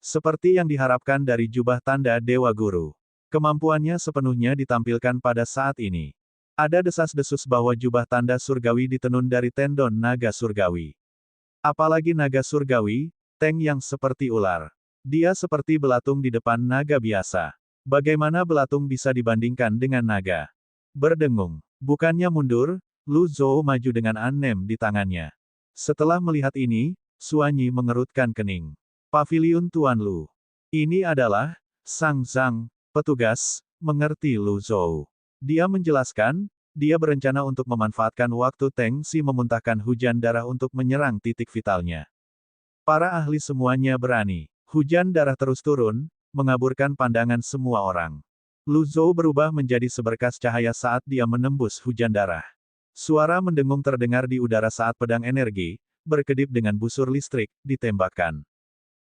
Speaker 1: Seperti yang diharapkan dari jubah tanda Dewa Guru. Kemampuannya sepenuhnya ditampilkan pada saat ini. Ada desas-desus bahwa jubah tanda surgawi ditenun dari tendon naga surgawi. Apalagi naga surgawi, Teng yang seperti ular. Dia seperti belatung di depan naga biasa. Bagaimana belatung bisa dibandingkan dengan naga? Berdengung. Bukannya mundur, Lu Zhou maju dengan anem di tangannya. Setelah melihat ini, Suanyi mengerutkan kening. Paviliun Tuan Lu. Ini adalah Sang Zhang, petugas, mengerti Lu Zhou. Dia menjelaskan, dia berencana untuk memanfaatkan waktu Teng Xi memuntahkan hujan darah untuk menyerang titik vitalnya. Para ahli semuanya berani. Hujan darah terus turun, mengaburkan pandangan semua orang. Lu Zhou berubah menjadi seberkas cahaya saat dia menembus hujan darah. Suara mendengung terdengar di udara saat pedang energi, berkedip dengan busur listrik, ditembakkan.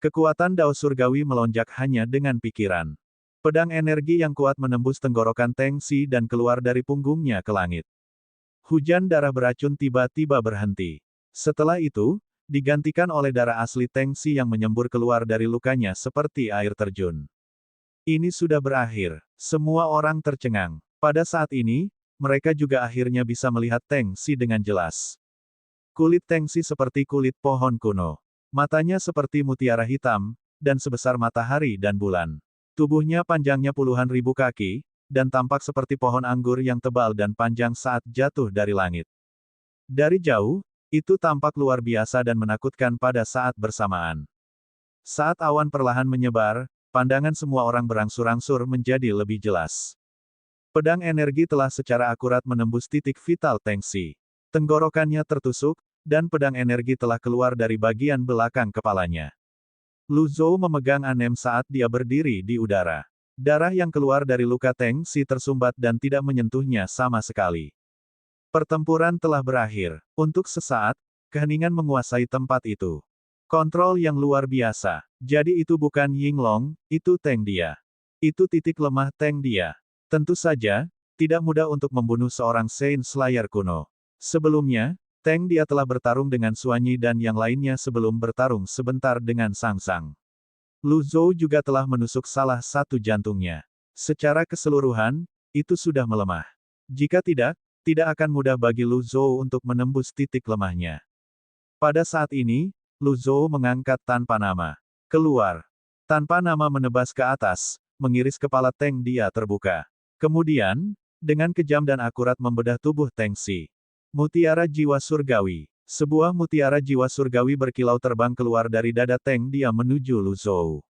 Speaker 1: Kekuatan Dao Surgawi melonjak hanya dengan pikiran. Pedang energi yang kuat menembus tenggorokan Teng Xi dan keluar dari punggungnya ke langit. Hujan darah beracun tiba-tiba berhenti. Setelah itu, digantikan oleh darah asli Teng Xi yang menyembur keluar dari lukanya seperti air terjun. Ini sudah berakhir. Semua orang tercengang. Pada saat ini, mereka juga akhirnya bisa melihat Teng Xi dengan jelas. Kulit Teng Xi seperti kulit pohon kuno. Matanya seperti mutiara hitam, dan sebesar matahari dan bulan. Tubuhnya panjangnya puluhan ribu kaki, dan tampak seperti pohon anggur yang tebal dan panjang saat jatuh dari langit. Dari jauh, itu tampak luar biasa dan menakutkan pada saat bersamaan. Saat awan perlahan menyebar, pandangan semua orang berangsur-angsur menjadi lebih jelas. Pedang energi telah secara akurat menembus titik vital Teng Xi. Tenggorokannya tertusuk, dan pedang energi telah keluar dari bagian belakang kepalanya. Lu Zhou memegang anem saat dia berdiri di udara. Darah yang keluar dari luka Teng Xi tersumbat dan tidak menyentuhnya sama sekali. Pertempuran telah berakhir. Untuk sesaat, keheningan menguasai tempat itu. Kontrol yang luar biasa. Jadi itu bukan Yinglong, itu Teng dia. Itu titik lemah Teng dia. Tentu saja, tidak mudah untuk membunuh seorang Saint Slayer kuno. Sebelumnya, Teng dia telah bertarung dengan Suanyi dan yang lainnya sebelum bertarung sebentar dengan Sang Zhang. Lu Zhou juga telah menusuk salah satu jantungnya. Secara keseluruhan, itu sudah melemah. Jika tidak akan mudah bagi Lu Zhou untuk menembus titik lemahnya. Pada saat ini, Lu Zhou mengangkat tanpa nama. Keluar. Tanpa nama menebas ke atas, mengiris kepala Teng dia terbuka. Kemudian, dengan kejam dan akurat membedah tubuh Teng Xi. Mutiara jiwa surgawi. Sebuah mutiara jiwa surgawi berkilau terbang keluar dari dada Teng dia menuju Lu Zhou.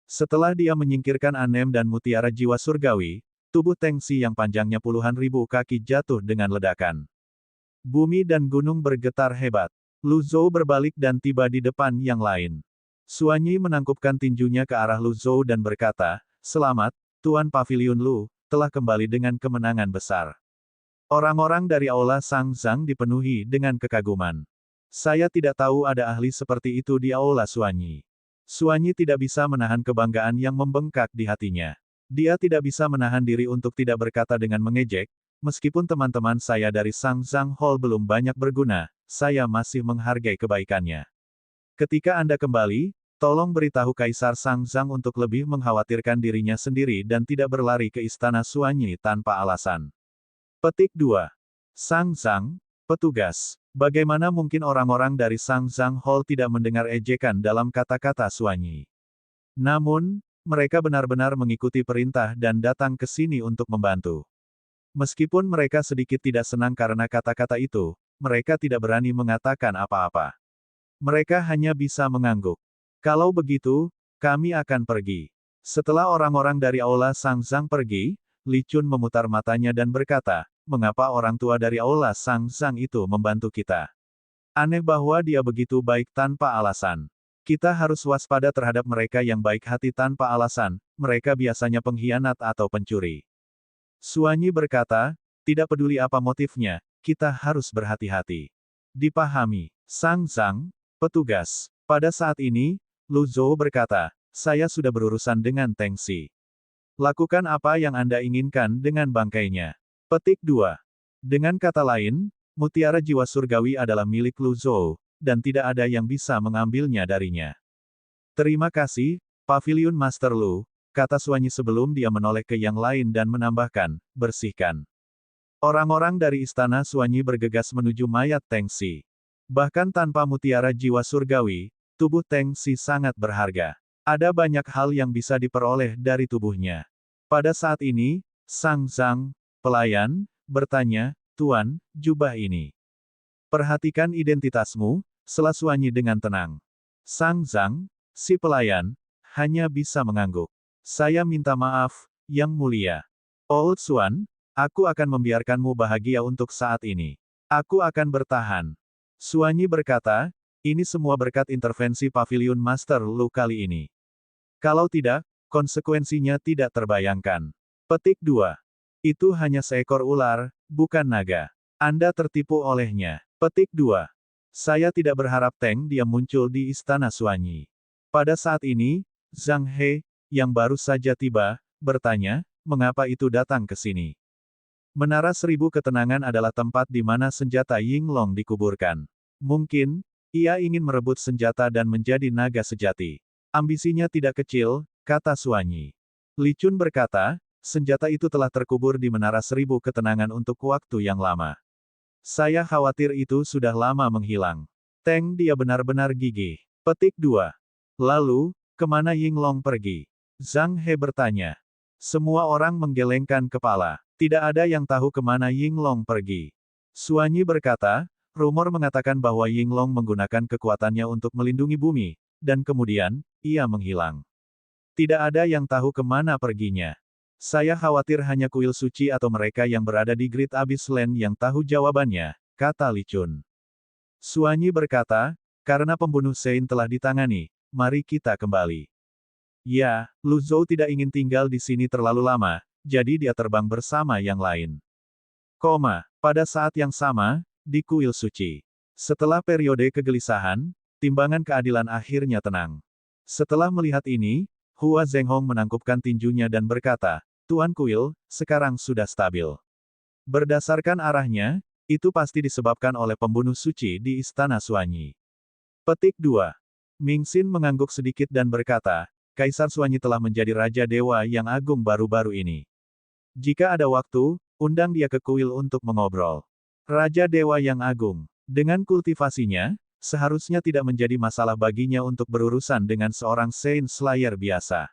Speaker 1: Setelah dia menyingkirkan anem dan mutiara jiwa surgawi, tubuh Teng Xi yang panjangnya puluhan ribu kaki jatuh dengan ledakan. Bumi dan gunung bergetar hebat. Lu Zhou berbalik dan tiba di depan yang lain. Suanyi menangkupkan tinjunya ke arah Lu Zhou dan berkata, "Selamat, Tuan Paviliun Lu, telah kembali dengan kemenangan besar." Orang-orang dari Aula Sang Zhang dipenuhi dengan kekaguman. Saya tidak tahu ada ahli seperti itu di Aula Suanyi. Suanyi tidak bisa menahan kebanggaan yang membengkak di hatinya. Dia tidak bisa menahan diri untuk tidak berkata dengan mengejek, meskipun teman-teman saya dari Sang Zhang Hall belum banyak berguna, saya masih menghargai kebaikannya. Ketika Anda kembali, tolong beritahu Kaisar Sang Zhang untuk lebih mengkhawatirkan dirinya sendiri dan tidak berlari ke istana Suanyi tanpa alasan. Petik 2. Sang Zhang, petugas. Bagaimana mungkin orang-orang dari Sang Zhang Hall tidak mendengar ejekan dalam kata-kata Suanyi? Namun, mereka benar-benar mengikuti perintah dan datang ke sini untuk membantu. Meskipun mereka sedikit tidak senang karena kata-kata itu, mereka tidak berani mengatakan apa-apa. Mereka hanya bisa mengangguk. Kalau begitu, kami akan pergi. Setelah orang-orang dari Aula Sang Zhang pergi, Li Chun memutar matanya dan berkata, "Mengapa orang tua dari Aula Sang Zhang itu membantu kita? Aneh bahwa dia begitu baik tanpa alasan. Kita harus waspada terhadap mereka yang baik hati tanpa alasan, mereka biasanya pengkhianat atau pencuri." Suanyi berkata, tidak peduli apa motifnya, kita harus berhati-hati. Dipahami. Sang Zhang, petugas. Pada saat ini, Lu Zhou berkata, saya sudah berurusan dengan Teng Xi. Lakukan apa yang Anda inginkan dengan bangkainya. Petik 2. Dengan kata lain, mutiara jiwa surgawi adalah milik Lu Zhou, dan tidak ada yang bisa mengambilnya darinya. Terima kasih, Pavilion Master Lu, kata Suanyi sebelum dia menoleh ke yang lain dan menambahkan, bersihkan. Orang-orang dari istana Suanyi bergegas menuju mayat Teng Xi. Bahkan tanpa mutiara jiwa surgawi, tubuh Teng Xi sangat berharga. Ada banyak hal yang bisa diperoleh dari tubuhnya. Pada saat ini, Sang Zhang, pelayan, bertanya, Tuan, jubah ini. Perhatikan identitasmu, sela Suanyi dengan tenang. Sang Zhang, si pelayan, hanya bisa mengangguk. Saya minta maaf, Yang Mulia. Old Suan, aku akan membiarkanmu bahagia untuk saat ini. Aku akan bertahan. Suanyi berkata, ini semua berkat intervensi Pavilion Master Lu kali ini. Kalau tidak, konsekuensinya tidak terbayangkan. Petik 2. Itu hanya seekor ular, bukan naga. Anda tertipu olehnya. Petik 2. Saya tidak berharap Teng dia muncul di istana Suanyi. Pada saat ini, Zhang He, yang baru saja tiba, bertanya, mengapa itu datang ke sini? Menara Seribu Ketenangan adalah tempat di mana senjata Yinglong dikuburkan. Mungkin, ia ingin merebut senjata dan menjadi naga sejati. Ambisinya tidak kecil, kata Suanyi. Li Chun berkata, senjata itu telah terkubur di Menara Seribu Ketenangan untuk waktu yang lama. Saya khawatir itu sudah lama menghilang. Teng dia benar-benar gigih. Petik 2. Lalu, kemana Yinglong pergi? Zhang He bertanya. Semua orang menggelengkan kepala. Tidak ada yang tahu kemana Yinglong pergi. Suanyi berkata, rumor mengatakan bahwa Yinglong menggunakan kekuatannya untuk melindungi bumi, dan kemudian, ia menghilang. Tidak ada yang tahu kemana perginya. Saya khawatir hanya kuil suci atau mereka yang berada di Great Abyss Land yang tahu jawabannya, kata Li Chun. Suanyi berkata, karena pembunuh Sein telah ditangani, mari kita kembali. Ya, Lu Zhou tidak ingin tinggal di sini terlalu lama, jadi dia terbang bersama yang lain. Pada saat yang sama, di kuil suci. Setelah periode kegelisahan, timbangan keadilan akhirnya tenang. Setelah melihat ini, Hua Zhenghong menangkupkan tinjunya dan berkata, Tuan Kuil, sekarang sudah stabil. Berdasarkan arahnya, itu pasti disebabkan oleh pembunuh suci di Istana Suanyi. Petik 2. Mingxin mengangguk sedikit dan berkata, Kaisar Suanyi telah menjadi Raja Dewa yang agung baru-baru ini. Jika ada waktu, undang dia ke kuil untuk mengobrol. Raja Dewa yang agung. Dengan kultivasinya, seharusnya tidak menjadi masalah baginya untuk berurusan dengan seorang Saint Slayer biasa.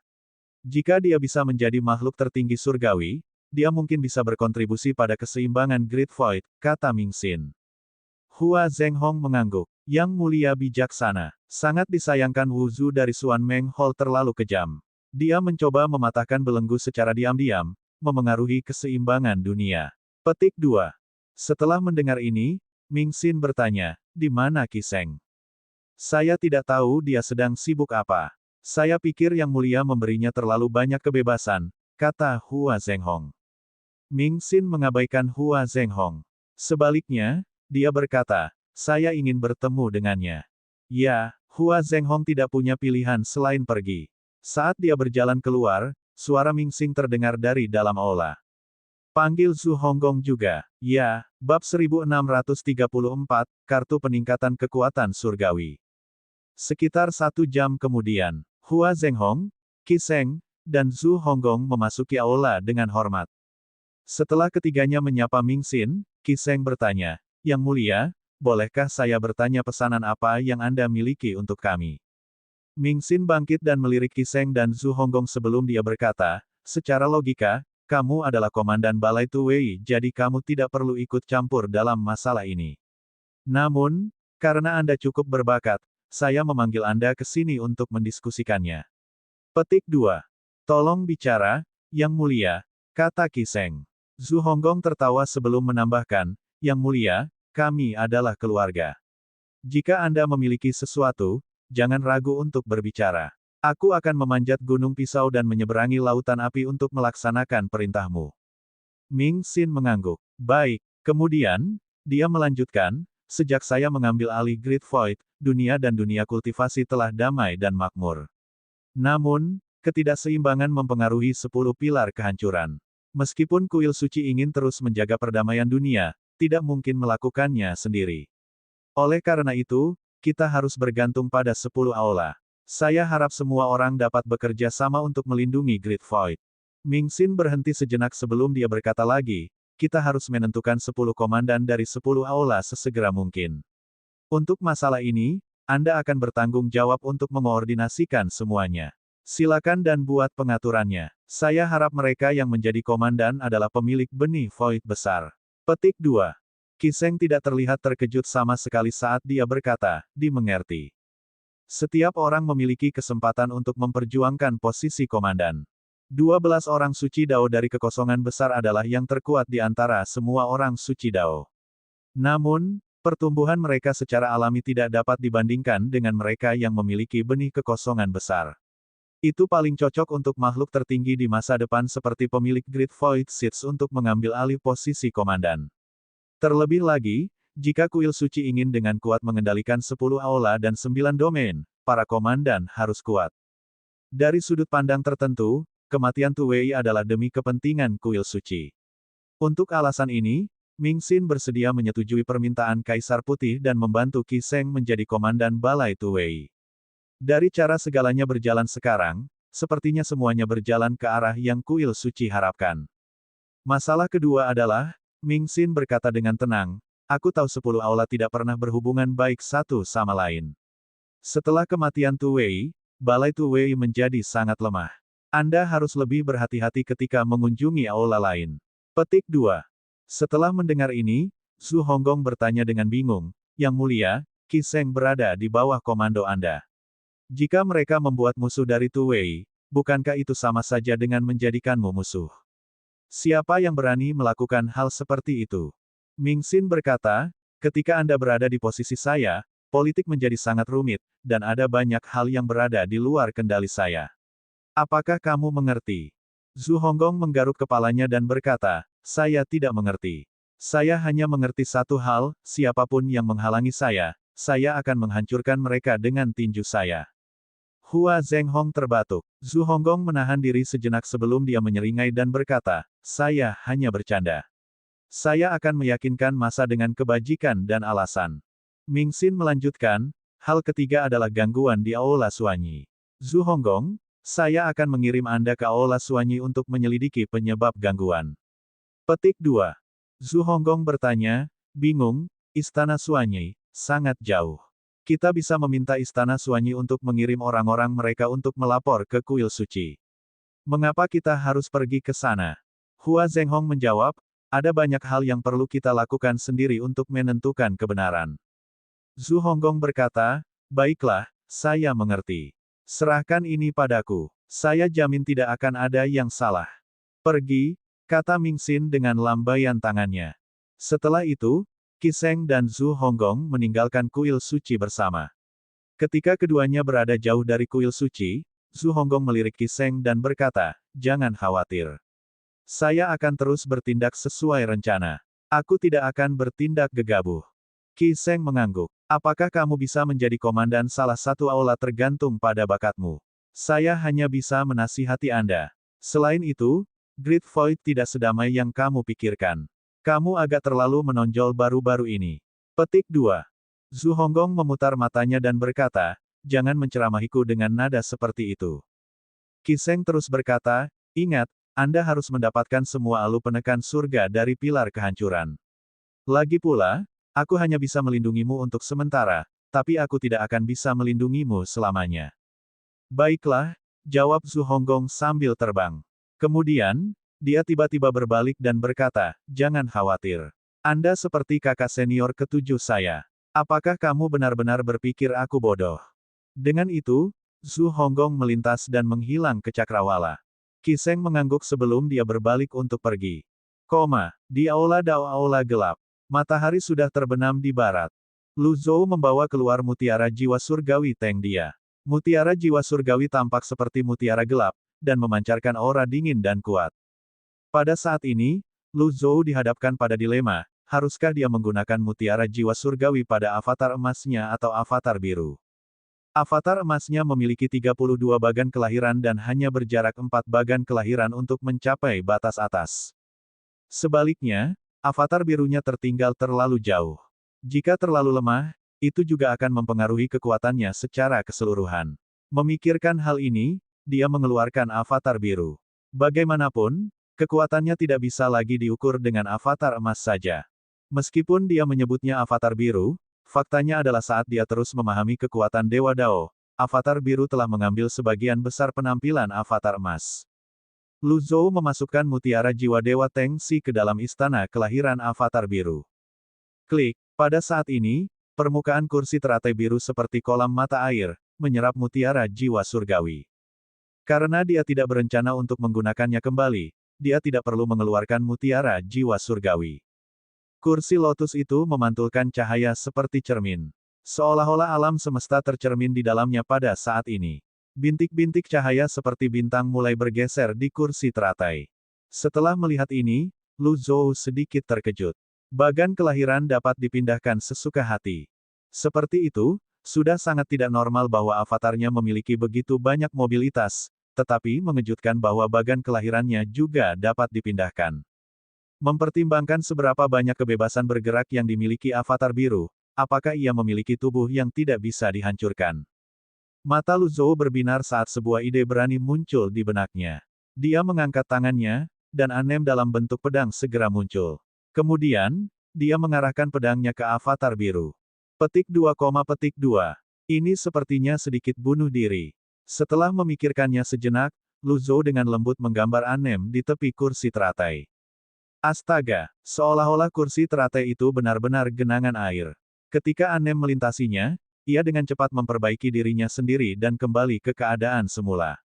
Speaker 1: Jika dia bisa menjadi makhluk tertinggi surgawi, dia mungkin bisa berkontribusi pada keseimbangan Great Void, kata Mingxin. Hua Zhenghong mengangguk. Yang Mulia bijaksana. Sangat disayangkan Wu Zu dari Suan Meng Hall terlalu kejam. Dia mencoba mematahkan belenggu secara diam-diam, memengaruhi keseimbangan dunia. Petik 2. Setelah mendengar ini, Mingxin bertanya, di mana Qi Sheng? Saya tidak tahu dia sedang sibuk apa. Saya pikir Yang Mulia memberinya terlalu banyak kebebasan, kata Hua Zhenghong. Mingxin mengabaikan Hua Zhenghong. Sebaliknya, dia berkata, saya ingin bertemu dengannya. Ya, Hua Zhenghong tidak punya pilihan selain pergi. Saat dia berjalan keluar, suara Mingxin terdengar dari dalam aula. Panggil Zhu Honggong juga. Ya, bab 1634, kartu peningkatan kekuatan surgawi. Sekitar 1 jam kemudian, Hua Zhenghong, Qi Sheng, dan Zhu Honggong memasuki aula dengan hormat. Setelah ketiganya menyapa Mingxin, Qi Sheng bertanya, Yang Mulia, bolehkah saya bertanya pesanan apa yang Anda miliki untuk kami? Mingxin bangkit dan melirik Qi Sheng dan Zhu Honggong sebelum dia berkata, secara logika, kamu adalah komandan Balai Tuwei jadi kamu tidak perlu ikut campur dalam masalah ini. Namun, karena Anda cukup berbakat, saya memanggil Anda ke sini untuk mendiskusikannya. Petik 2. Tolong bicara, Yang Mulia, kata Qi Sheng. Zhu Honggong tertawa sebelum menambahkan, Yang Mulia, kami adalah keluarga. Jika Anda memiliki sesuatu, jangan ragu untuk berbicara. Aku akan memanjat gunung pisau dan menyeberangi lautan api untuk melaksanakan perintahmu. Ming Xin mengangguk. Baik. Kemudian, dia melanjutkan, sejak saya mengambil alih Great Void, dunia dan dunia kultivasi telah damai dan makmur. Namun, ketidakseimbangan mempengaruhi 10 pilar kehancuran. Meskipun kuil suci ingin terus menjaga perdamaian dunia, tidak mungkin melakukannya sendiri. Oleh karena itu, kita harus bergantung pada 10 aula. Saya harap semua orang dapat bekerja sama untuk melindungi Great Void. Ming Xin berhenti sejenak sebelum dia berkata lagi, kita harus menentukan 10 komandan dari 10 aula sesegera mungkin. Untuk masalah ini, Anda akan bertanggung jawab untuk mengoordinasikan semuanya. Silakan dan buat pengaturannya. Saya harap mereka yang menjadi komandan adalah pemilik benih Void besar. Petik 2. Qi Sheng tidak terlihat terkejut sama sekali saat dia berkata, dimengerti. Setiap orang memiliki kesempatan untuk memperjuangkan posisi komandan. 12 orang suci Dao dari kekosongan besar adalah yang terkuat di antara semua orang suci Dao. Namun, pertumbuhan mereka secara alami tidak dapat dibandingkan dengan mereka yang memiliki benih kekosongan besar. Itu paling cocok untuk makhluk tertinggi di masa depan seperti pemilik Great Void Seeds untuk mengambil alih posisi komandan. Terlebih lagi, jika kuil suci ingin dengan kuat mengendalikan 10 aula dan 9 domain, para komandan harus kuat. Dari sudut pandang tertentu, kematian Tu Wei adalah demi kepentingan kuil suci. Untuk alasan ini, Ming Xin bersedia menyetujui permintaan Kaisar Putih dan membantu Qi Sheng menjadi komandan Balai Tu Wei. Dari cara segalanya berjalan sekarang, sepertinya semuanya berjalan ke arah yang kuil suci harapkan. Masalah kedua adalah, Ming Xin berkata dengan tenang, aku tahu 10 aula tidak pernah berhubungan baik satu sama lain. Setelah kematian Tu Wei, Balai Tu Wei menjadi sangat lemah. Anda harus lebih berhati-hati ketika mengunjungi aula lain. Petik 2. Setelah mendengar ini, Zhu Honggong bertanya dengan bingung, Yang Mulia, Qi Sheng berada di bawah komando Anda. Jika mereka membuat musuh dari Tu Wei, bukankah itu sama saja dengan menjadikanmu musuh? Siapa yang berani melakukan hal seperti itu? Ming Xin berkata, ketika Anda berada di posisi saya, politik menjadi sangat rumit, dan ada banyak hal yang berada di luar kendali saya. Apakah kamu mengerti? Zhu Honggong menggaruk kepalanya dan berkata, saya tidak mengerti. Saya hanya mengerti satu hal, siapapun yang menghalangi saya akan menghancurkan mereka dengan tinju saya. Hua Zhenghong terbatuk. Zhu Honggong menahan diri sejenak sebelum dia menyeringai dan berkata, saya hanya bercanda. Saya akan meyakinkan masa dengan kebajikan dan alasan. Ming Xin melanjutkan, hal ketiga adalah gangguan di Aula Suanyi. Zhu Honggong, saya akan mengirim Anda ke Aula Suanyi untuk menyelidiki penyebab gangguan. Petik 2. Zhu Honggong bertanya, bingung, Istana Suanyi, sangat jauh. Kita bisa meminta Istana Suanyi untuk mengirim orang-orang mereka untuk melapor ke kuil suci. Mengapa kita harus pergi ke sana? Hua Zhenghong menjawab, ada banyak hal yang perlu kita lakukan sendiri untuk menentukan kebenaran. Zhu Honggong berkata, baiklah, saya mengerti. Serahkan ini padaku. Saya jamin tidak akan ada yang salah. Pergi, kata Ming Xin dengan lambaian tangannya. Setelah itu, Qi Sheng dan Zhu Honggong meninggalkan kuil suci bersama. Ketika keduanya berada jauh dari kuil suci, Zhu Honggong melirik Qi Sheng dan berkata, jangan khawatir. Saya akan terus bertindak sesuai rencana. Aku tidak akan bertindak gegabah. Qi Sheng mengangguk. Apakah kamu bisa menjadi komandan salah satu aula tergantung pada bakatmu? Saya hanya bisa menasihati Anda. Selain itu, Great Void tidak sedamai yang kamu pikirkan. Kamu agak terlalu menonjol baru-baru ini. Petik 2. Zhu Honggong memutar matanya dan berkata, jangan menceramahiku dengan nada seperti itu. Qi Sheng terus berkata, ingat, Anda harus mendapatkan semua alu penekan surga dari pilar kehancuran. Lagi pula, aku hanya bisa melindungimu untuk sementara, tapi aku tidak akan bisa melindungimu selamanya. Baiklah, jawab Zhu Honggong sambil terbang. Kemudian, dia tiba-tiba berbalik dan berkata, jangan khawatir. Anda seperti kakak senior ketujuh saya. Apakah kamu benar-benar berpikir aku bodoh? Dengan itu, Zhu Honggong melintas dan menghilang ke cakrawala. Qi Sheng mengangguk sebelum dia berbalik untuk pergi. Di aula Dao aula gelap. Matahari sudah terbenam di barat. Lu Zhou membawa keluar mutiara jiwa surgawi Teng Dia. Mutiara jiwa surgawi tampak seperti mutiara gelap, dan memancarkan aura dingin dan kuat. Pada saat ini, Lu Zhou dihadapkan pada dilema, haruskah dia menggunakan mutiara jiwa surgawi pada avatar emasnya atau avatar biru. Avatar emasnya memiliki 32 bagan kelahiran dan hanya berjarak 4 bagan kelahiran untuk mencapai batas atas. Sebaliknya, avatar birunya tertinggal terlalu jauh. Jika terlalu lemah, itu juga akan mempengaruhi kekuatannya secara keseluruhan. Memikirkan hal ini, dia mengeluarkan avatar biru. Bagaimanapun, kekuatannya tidak bisa lagi diukur dengan avatar emas saja. Meskipun dia menyebutnya avatar biru, faktanya adalah saat dia terus memahami kekuatan Dewa Dao, avatar biru telah mengambil sebagian besar penampilan avatar emas. Lu Zhou memasukkan mutiara jiwa Dewa Teng Xi ke dalam istana kelahiran avatar biru. Klik, pada saat ini, permukaan kursi teratai biru seperti kolam mata air, menyerap mutiara jiwa surgawi. Karena dia tidak berencana untuk menggunakannya kembali, dia tidak perlu mengeluarkan mutiara jiwa surgawi. Kursi lotus itu memantulkan cahaya seperti cermin. Seolah-olah alam semesta tercermin di dalamnya pada saat ini. Bintik-bintik cahaya seperti bintang mulai bergeser di kursi teratai. Setelah melihat ini, Lu Zhou sedikit terkejut. Bagan kelahiran dapat dipindahkan sesuka hati. Seperti itu, sudah sangat tidak normal bahwa avatarnya memiliki begitu banyak mobilitas, tetapi mengejutkan bahwa bagan kelahirannya juga dapat dipindahkan. Mempertimbangkan seberapa banyak kebebasan bergerak yang dimiliki avatar biru, apakah ia memiliki tubuh yang tidak bisa dihancurkan? Mata Lu Zhou berbinar saat sebuah ide berani muncul di benaknya. Dia mengangkat tangannya, dan anem dalam bentuk pedang segera muncul. Kemudian, dia mengarahkan pedangnya ke avatar biru. Petik 2, petik 2. Ini sepertinya sedikit bunuh diri. Setelah memikirkannya sejenak, Lu Zhou dengan lembut menggambar anem di tepi kursi teratai. Astaga, seolah-olah kursi teratai itu benar-benar genangan air. Ketika anem melintasinya, ia dengan cepat memperbaiki dirinya sendiri dan kembali ke keadaan semula.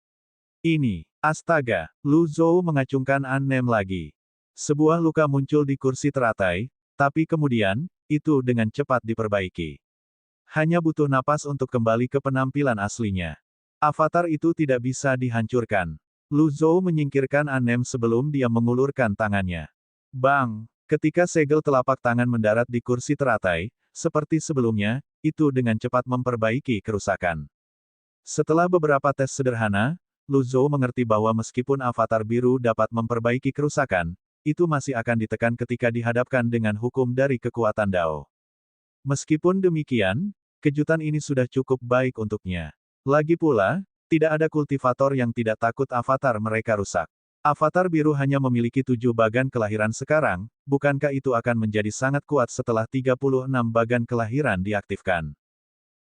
Speaker 1: Ini, astaga, Lu Zhou mengacungkan anem lagi. Sebuah luka muncul di kursi teratai, tapi kemudian, itu dengan cepat diperbaiki. Hanya butuh napas untuk kembali ke penampilan aslinya. Avatar itu tidak bisa dihancurkan. Lu Zhou menyingkirkan anem sebelum dia mengulurkan tangannya. Bang! Ketika segel telapak tangan mendarat di kursi teratai, seperti sebelumnya, itu dengan cepat memperbaiki kerusakan. Setelah beberapa tes sederhana, Lu Zhou mengerti bahwa meskipun avatar biru dapat memperbaiki kerusakan, itu masih akan ditekan ketika dihadapkan dengan hukum dari kekuatan Dao. Meskipun demikian, kejutan ini sudah cukup baik untuknya. Lagi pula, tidak ada kultivator yang tidak takut avatar mereka rusak. Avatar biru hanya memiliki 7 bagan kelahiran sekarang, bukankah itu akan menjadi sangat kuat setelah 36 bagan kelahiran diaktifkan?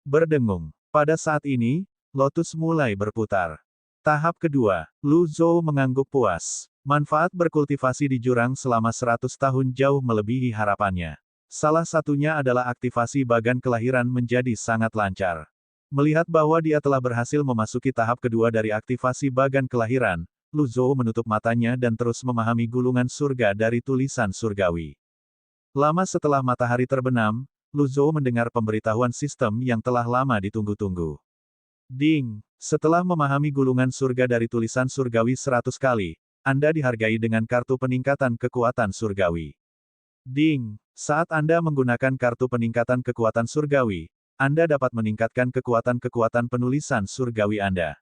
Speaker 1: Berdengung. Pada saat ini, Lotus mulai berputar. Tahap kedua, Lu Zhou mengangguk puas. Manfaat berkultivasi di jurang selama 100 tahun jauh melebihi harapannya. Salah satunya adalah aktivasi bagan kelahiran menjadi sangat lancar. Melihat bahwa dia telah berhasil memasuki tahap kedua dari aktivasi bagan kelahiran, Lu Zhou menutup matanya dan terus memahami gulungan surga dari tulisan surgawi. Lama setelah matahari terbenam, Lu Zhou mendengar pemberitahuan sistem yang telah lama ditunggu-tunggu. Ding! Setelah memahami gulungan surga dari tulisan surgawi 100 kali, Anda dihargai dengan kartu peningkatan kekuatan surgawi. Ding! Saat Anda menggunakan kartu peningkatan kekuatan surgawi, Anda dapat meningkatkan kekuatan-kekuatan penulisan surgawi Anda.